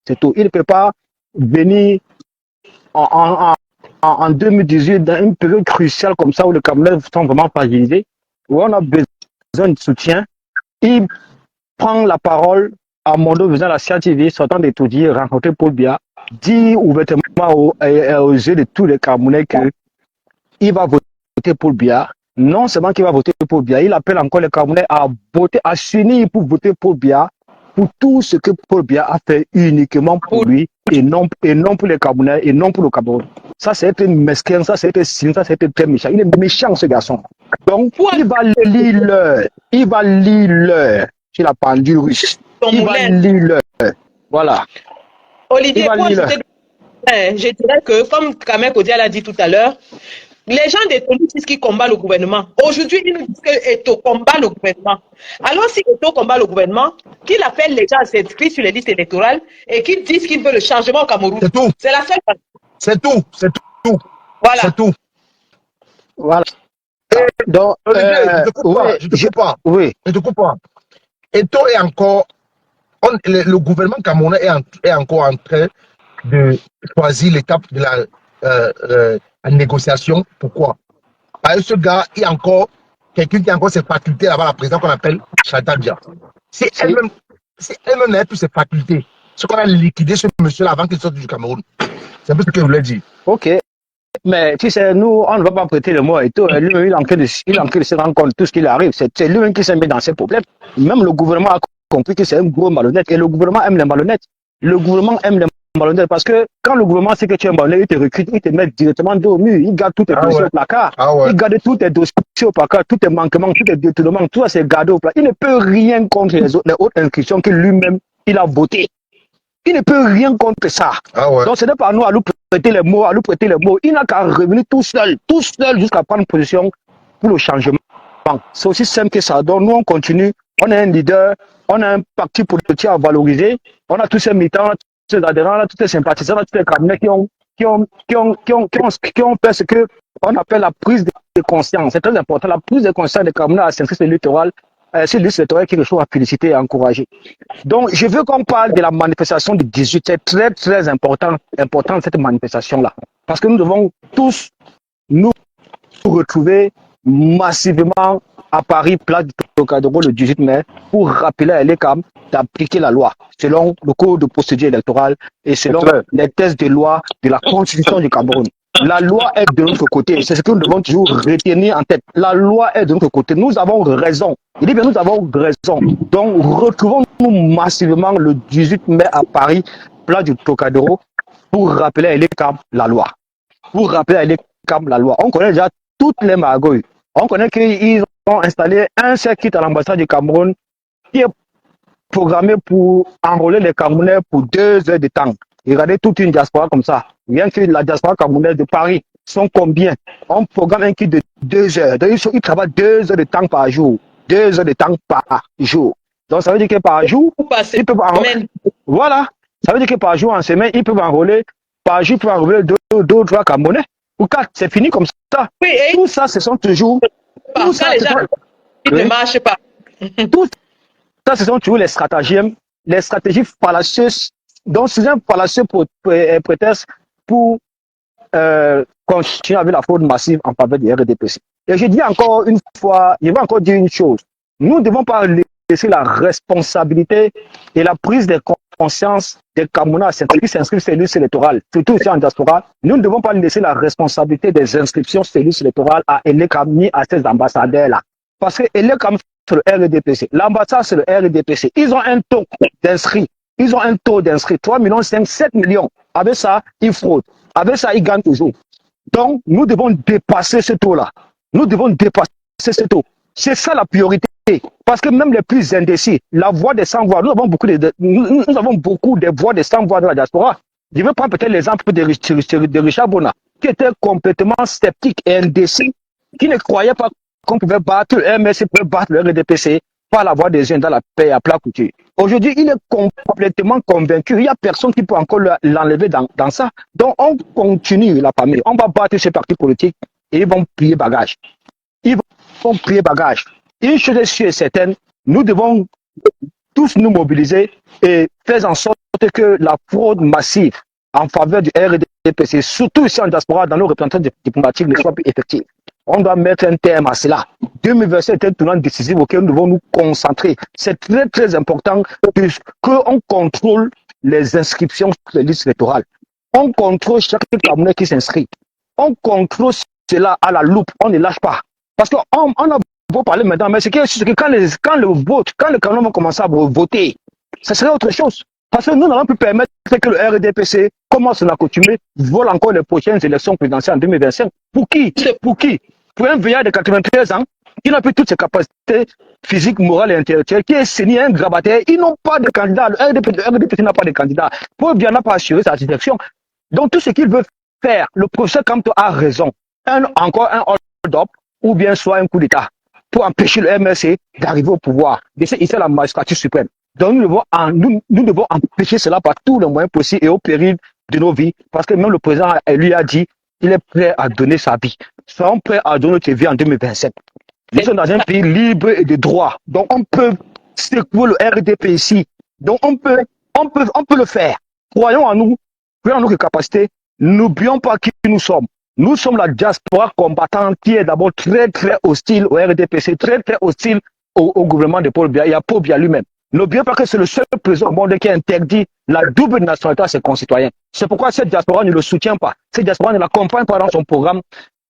C'est tout. Il ne peut pas venir en 2018 dans une période cruciale comme ça où les Camerounais sont vraiment fragilisés, où on a besoin de soutien. Il prend la parole Amondo faisant la CTV, sortant d'étudier, rencontrer Paul Biya, dit ouvertement aux yeux de tous les Camerounais qu'il va voter Paul Biya. Non seulement qu'il va voter Paul Biya, il appelle encore les Camerounais à voter, à s'unir pour voter Paul Biya, pour tout ce que Paul Biya a fait uniquement pour lui et non pour les Camerounais et non pour le Cameroun. Ça, c'est être mesquin, ça, c'est être cynique, ça, c'est être très méchant. Il est méchant, ce garçon. Donc, il va lire l'heure sur la pendule russe. Il va lire l'heure. Voilà. Olivier, je dirais que, comme Kamel Kodia l'a dit tout à l'heure, les gens des disent qu'ils combattent le gouvernement. Aujourd'hui, ils nous disent que Eto combat le gouvernement. Alors, si Eto combat le gouvernement, qu'il appelle les gens à s'inscrire sur les listes électorales et qu'ils disent qu'ils veulent le changement au Cameroun. C'est tout. C'est la seule façon. C'est tout. C'est tout. Voilà. C'est tout. Voilà. Donc, je te coupe pas. Je te coupe pas. Oui. Je te coupe pas. Eto est encore. Le gouvernement camerounais est encore en train de choisir l'étape de la négociation. Pourquoi? Parce que ce gars, il y a encore quelqu'un qui a encore ses facultés là-bas, la présidente qu'on appelle Chantal Dia. C'est elle-même n'a plus ses facultés. Ce qu'on a liquidé ce monsieur-là avant qu'il sorte du Cameroun. C'est un peu ce que je voulais dire. Ok. Mais tu sais, nous, on ne va pas prêter le mot et tout. Lui, il est en train de se rendre compte de tout ce qui lui arrive. C'est lui-même qui s'est mis dans ses problèmes. Même le gouvernement a compris que c'est un gros malhonnête. Et le gouvernement aime les malhonnêtes. Le gouvernement aime les malhonnêtes parce que quand le gouvernement sait que tu es malhonnête, il te recrute, il te met directement dos au mur. Il garde tous tes dossiers au placard. Il garde tous tes dossiers au placard, tous tes manquements, tous tes détournements, tout ça c'est gardé au placard. Il ne peut rien contre les autres inscriptions que lui-même, il a voté. Il ne peut rien contre ça. Donc ce n'est pas à nous à lui prêter les mots, Il n'a qu'à revenir tout seul jusqu'à prendre position pour le changement. C'est aussi simple que ça. Donc nous on continue, on est un leader, on a un parti politique à valoriser, on a tous ces militants, tous ces adhérents, tous ces sympathisants, tous les candidats qui ont fait ce que on appelle la prise de conscience. C'est très important, la prise de conscience des Camerounais à s'inscrire sur l'électoral. C'est l'électoral qui est quelque chose à féliciter et à encourager. Donc, je veux qu'on parle de la manifestation du 18. C'est très, très important cette manifestation-là. Parce que nous devons tous nous retrouver massivement à Paris, place du Trocadéro, le 18 mai, pour rappeler à l'ECAM d'appliquer la loi selon le code de procédure électorale et selon les textes de loi de la Constitution du Cameroun. La loi est de notre côté. C'est ce que nous devons toujours retenir en tête. La loi est de notre côté. Nous avons raison. Il dit bien, nous avons raison. Donc, retrouvons-nous massivement le 18 mai à Paris, place du Trocadéro, pour rappeler à l'ECAM la loi. Pour rappeler à l'ECAM la loi. On connaît déjà toutes les magouilles. On connaît qu'ils ont installé un circuit à l'ambassade du Cameroun qui est programmé pour enrôler les Camerounais pour 2 heures de temps. Regardez toute une diaspora comme ça. Rien que la diaspora camerounaise de Paris sont combien? On programme un kit de 2 heures. Donc, ils travaillent 2 heures de temps par jour. 2 heures de temps par jour. Donc, ça veut dire que par jour, ils peuvent enrôler. Voilà. Ça veut dire que par jour, en semaine, ils peuvent enrôler. Par jour, ils peuvent enrôler 2 ou 3 Camerounais. Ou 4. C'est fini comme ça. Oui, et tout ça, ce sont toujours. Tout ça, ne marche pas. Tout ça, ce sont toujours les stratégies fallacieuses. Donc, c'est un fallacieux prétexte pour continuer avec la fraude massive en faveur du RDPC. Et je dis encore une fois, je vais encore dire une chose. Nous ne devons pas laisser la responsabilité et la prise de conscience des Camerounais qui s'inscrivent sur les listes électorales, surtout ici en diaspora. Nous ne devons pas laisser la responsabilité des inscriptions sur les listes électorales à Elekam ni à ces ambassadeurs-là. Parce que Elekam, c'est le RDPC. L'ambassade, c'est le RDPC. Ils ont un taux d'inscrits. 3 millions 5, 7 millions. Avec ça, ils fraudent. Avec ça, ils gagnent toujours. Donc, nous devons dépasser ce taux-là. Nous devons dépasser ce taux. C'est ça la priorité. Parce que même les plus indécis, la voix des sans-voix, nous avons beaucoup de voix des sans-voix de la diaspora. Je vais prendre peut-être l'exemple de Richard Bona, qui était complètement sceptique et indécis, qui ne croyait pas qu'on pouvait battre le MSC, pouvait battre le RDPC par la voix des jeunes dans la paix à plat couture. Aujourd'hui, il est complètement convaincu. Il n'y a personne qui peut encore l'enlever dans ça. Donc, on continue la famille. On va battre ces partis politiques et ils vont plier bagage. Une chose est sûre et certaine, nous devons tous nous mobiliser et faire en sorte que la fraude massive en faveur du RDPC, surtout ici en diaspora, dans nos représentants diplomatiques, ne soit plus effective. On doit mettre un terme à cela. 2027 est un tournant décisif auquel nous devons nous concentrer. C'est très, très important qu'on contrôle les inscriptions sur les listes électorales. On contrôle chaque Camerounais qui s'inscrit. On contrôle cela à la loupe. On ne lâche pas. Parce qu'on a beau parler maintenant, mais c'est que quand le Cameroun va commencer à voter, ça serait autre chose. Parce que nous n'allons plus permettre que le RDPC, comme on s'en a coutumé, vole encore les prochaines élections présidentielles en 2025. Pour qui? Pour qui? Pour un vieillard de 93 ans, qui n'a plus toutes ses capacités physiques, morales et intellectuelles, qui est signé un grabataire, ils n'ont pas de candidat. Le RDPC n'a pas de candidat. Paul Biya n'a pas assuré sa direction. Donc tout ce qu'il veut faire, le professeur Kamto a raison. Encore un hold-up ou bien soit un coup d'État pour empêcher le MRC d'arriver au pouvoir. C'est la magistrature suprême. Donc nous devons empêcher cela par tous les moyens possibles et au péril de nos vies. Parce que même le président lui a dit qu'il est prêt à donner sa vie. Soyons prêts à donner notre vie en 2027. Nous sommes dans un pays libre et de droit. Donc on peut secouer le RDP ici. Donc on peut le faire. Croyons en nous, croyons en nos capacités. N'oublions pas qui nous sommes. Nous sommes la diaspora combattante qui est d'abord très très hostile au RDPC, très très hostile au gouvernement de Paul Biya et à Paul Biya lui-même. N'oublions pas que c'est le seul président au monde qui interdit la double nationalité à ses concitoyens. C'est pourquoi cette diaspora ne le soutient pas. Cette diaspora ne l'accompagne pas dans son programme,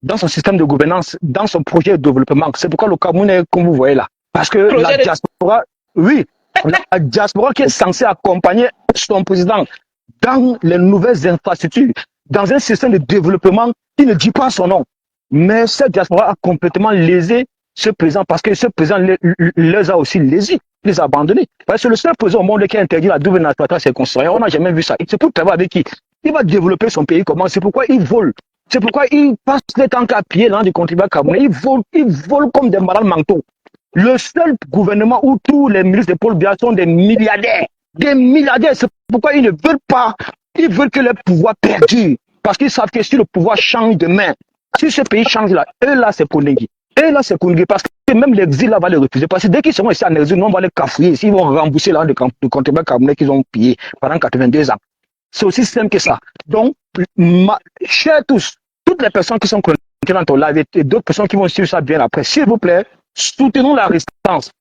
dans son système de gouvernance, dans son projet de développement. C'est pourquoi le Cameroun est comme vous voyez là. Parce que la diaspora, oui, la diaspora qui est censée accompagner son président dans les nouvelles infrastructures, dans un système de développement qui ne dit pas son nom. Mais cette diaspora a complètement lésé ce président parce que ce président les a aussi lésés, les a abandonnés. Parce que c'est le seul président au monde qui a interdit la double nationalité à ses concitoyens. On n'a jamais vu ça. C'est pour travailler avec qui? Il va développer son pays comment? C'est pourquoi il vole. C'est pourquoi il passe le temps qu'à pied dans des contribuables camerounais. Il vole comme des malades manteaux. Le seul gouvernement où tous les ministres de Paul Biya sont des milliardaires. Des milliardaires. C'est pourquoi ils ne veulent pas. Ils veulent que le pouvoir perdure. Parce qu'ils savent que si le pouvoir change demain, si ce pays change là, eux là c'est pour néguer. Eux là c'est pour néguer parce que même l'exil là va les refuser. Parce que dès qu'ils seront ici en exil, on va les cafouiller. Ils vont rembourser l'argent de contribuables camerounais qu'ils ont payé pendant 82 ans. C'est aussi simple que ça. Donc, chers tous, toutes les personnes qui sont connectées dans ton live et d'autres personnes qui vont suivre ça bien après, s'il vous plaît, soutenons la résistance.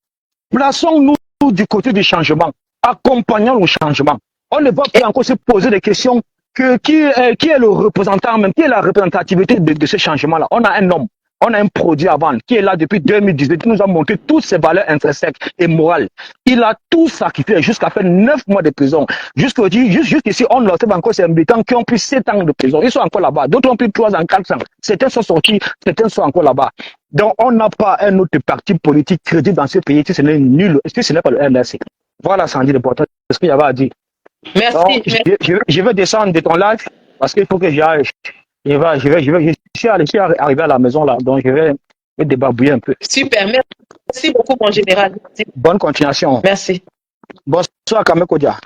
Plaçons-nous du côté du changement. Accompagnons le changement. On ne va plus encore se poser des questions qui est le représentant même, qui est la représentativité de ce changement-là. On a un homme, on a un produit avant, qui est là depuis 2018, qui nous a montré toutes ses valeurs intrinsèques et morales. Il a tout sacrifié jusqu'à faire 9 mois de prison. Jusqu'ici, on observe encore ces militants qui ont pris 7 ans de prison. Ils sont encore là-bas. D'autres ont pris 3 ans, 4 ans. Certains sont sortis, certains sont encore là-bas. Donc, on n'a pas un autre parti politique crédible dans ce pays si ce n'est nul, si ce n'est pas le RDC. Voilà, Sandy, l'important. C'est ce qu'il y avait à dire. Merci. Donc, je vais descendre de ton live parce qu'il faut que j'aille. Je suis arrivé à la maison là, donc je vais me débarbouiller un peu. Super, merci beaucoup, mon général. Merci. Bonne continuation. Merci. Bonsoir, Kamekodia.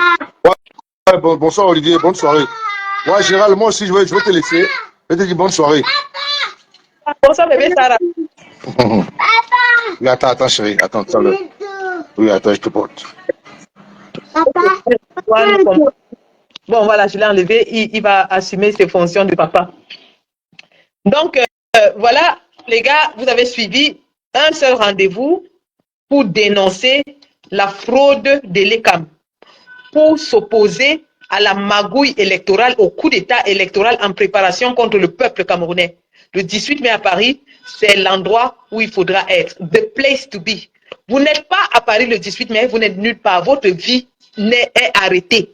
Ouais, bonsoir, Olivier, bonne soirée. Ouais, général, moi aussi, je vais te laisser. Je vais te dire bonne soirée. Bonsoir, bébé Sarah. Oui, attends, chérie, attends, oui, attends, je te porte. Bon, voilà, je l'ai enlevé. Il va assumer ses fonctions de papa. Donc, voilà, les gars, vous avez suivi un seul rendez-vous pour dénoncer la fraude de l'ECAM, pour s'opposer à la magouille électorale, au coup d'État électoral en préparation contre le peuple camerounais. Le 18 mai à Paris, c'est l'endroit où il faudra être. The place to be. Vous n'êtes pas à Paris le 18 mai, vous n'êtes nulle part. Votre vie est arrêtée.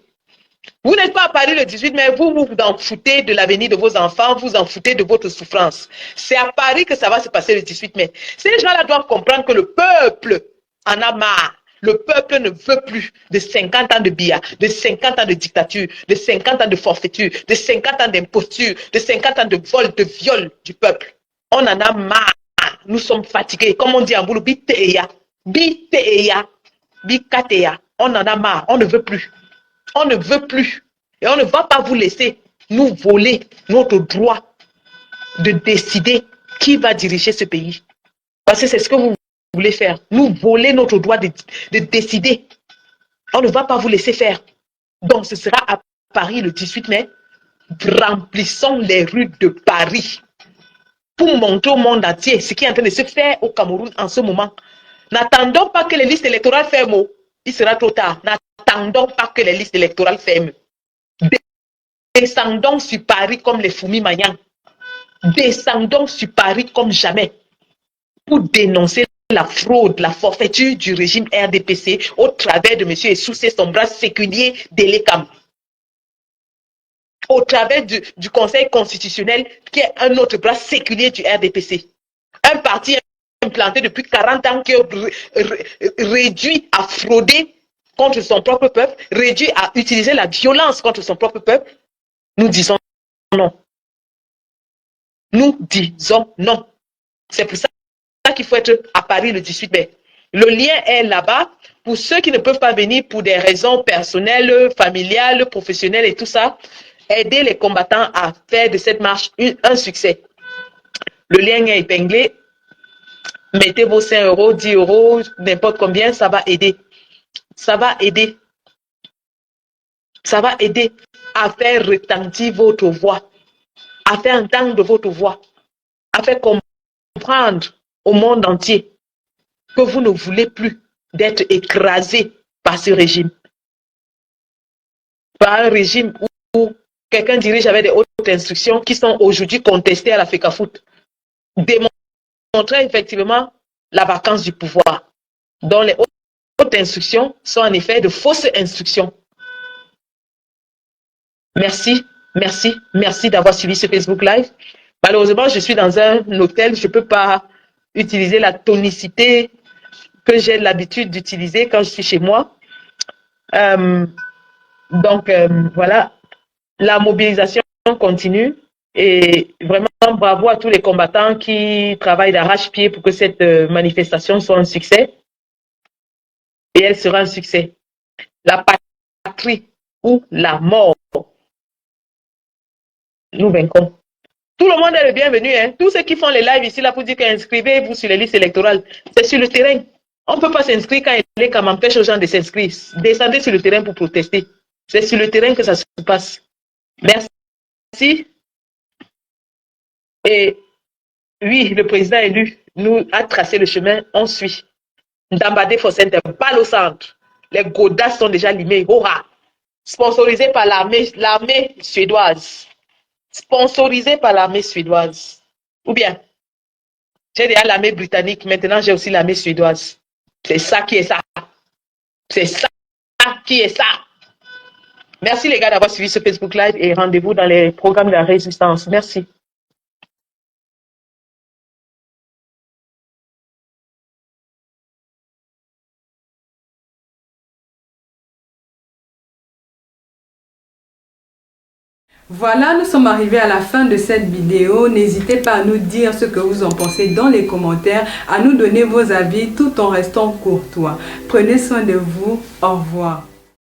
Vous n'êtes pas à Paris le 18 mai, vous vous en foutez de l'avenir de vos enfants, vous en foutez de votre souffrance. C'est à Paris que ça va se passer le 18 mai. Ces gens-là doivent comprendre que le peuple en a marre. Le peuple ne veut plus de 50 ans de Biya, de 50 ans de dictature, de 50 ans de forfaiture, de 50 ans d'imposture, de 50 ans de vol, de viol du peuple. On en a marre. Nous sommes fatigués. Comme on dit en boulot, biteya, biteya, bikateya. On en a marre. On ne veut plus. On ne veut plus. Et on ne va pas vous laisser nous voler notre droit de décider qui va diriger ce pays. Parce que c'est ce que vous voulez faire. Nous voler notre droit de décider. On ne va pas vous laisser faire. Donc ce sera à Paris le 18 mai. Remplissons les rues de Paris. pour montrer au monde entier ce qui est en train de se faire au Cameroun en ce moment. N'attendons pas que les listes électorales ferment. Il sera trop tard. N'attendons pas que les listes électorales ferment. Descendons sur Paris comme les fourmis magnans. Descendons sur Paris comme jamais pour dénoncer la fraude, la forfaiture du régime RDPC au travers de M. Essoussé, son bras séculier d'Elekam. Au travers du Conseil constitutionnel qui est un autre bras séculier du RDPC. Un parti implanté depuis 40 ans qui est réduit à frauder contre son propre peuple, réduit à utiliser la violence contre son propre peuple. Nous disons non. Nous disons non. C'est pour ça qu'il faut être à Paris le 18 mai. Le lien est là-bas. Pour ceux qui ne peuvent pas venir pour des raisons personnelles, familiales, professionnelles et tout ça, aider les combattants à faire de cette marche un succès. Le lien est épinglé. Mettez vos 5 euros, 10 euros, n'importe combien, ça va aider. Ça va aider. Ça va aider à faire retentir votre voix, à faire entendre votre voix, à faire comprendre au monde entier que vous ne voulez plus d'être écrasé par ce régime. Par un régime où quelqu'un dirige avec des hautes instructions qui sont aujourd'hui contestées à la FECAFOOT, démontrant effectivement la vacance du pouvoir, dont les hautes instructions sont en effet de fausses instructions. Merci, merci, merci d'avoir suivi ce Facebook Live. Malheureusement, je suis dans un hôtel, je ne peux pas utiliser la tonicité que j'ai l'habitude d'utiliser quand je suis chez moi. Donc, voilà, la mobilisation continue et vraiment bravo à tous les combattants qui travaillent d'arrache-pied pour que cette manifestation soit un succès. Et elle sera un succès. La patrie ou la mort. Nous vaincrons. Tout le monde est le bienvenu. Hein? Tous ceux qui font les lives ici là pour dire qu'inscrivez-vous sur les listes électorales, c'est sur le terrain. On ne peut pas s'inscrire quand il est comme empêche aux gens de s'inscrire. Descendez sur le terrain pour protester. C'est sur le terrain que ça se passe. Merci. Et oui, le président élu nous a tracé le chemin, on suit. Ndambade Fossente, balle au centre. Les godasses sont déjà limées. Hurrah! Sponsorisé par l'armée suédoise. Sponsorisé par l'armée suédoise. Ou bien, j'ai déjà l'armée britannique, maintenant j'ai aussi l'armée suédoise. C'est ça qui est ça. C'est ça qui est ça. Merci les gars d'avoir suivi ce Facebook Live et rendez-vous dans les programmes de la résistance. Merci. Voilà, nous sommes arrivés à la fin de cette vidéo. N'hésitez pas à nous dire ce que vous en pensez dans les commentaires, à nous donner vos avis tout en restant courtois. Prenez soin de vous. Au revoir.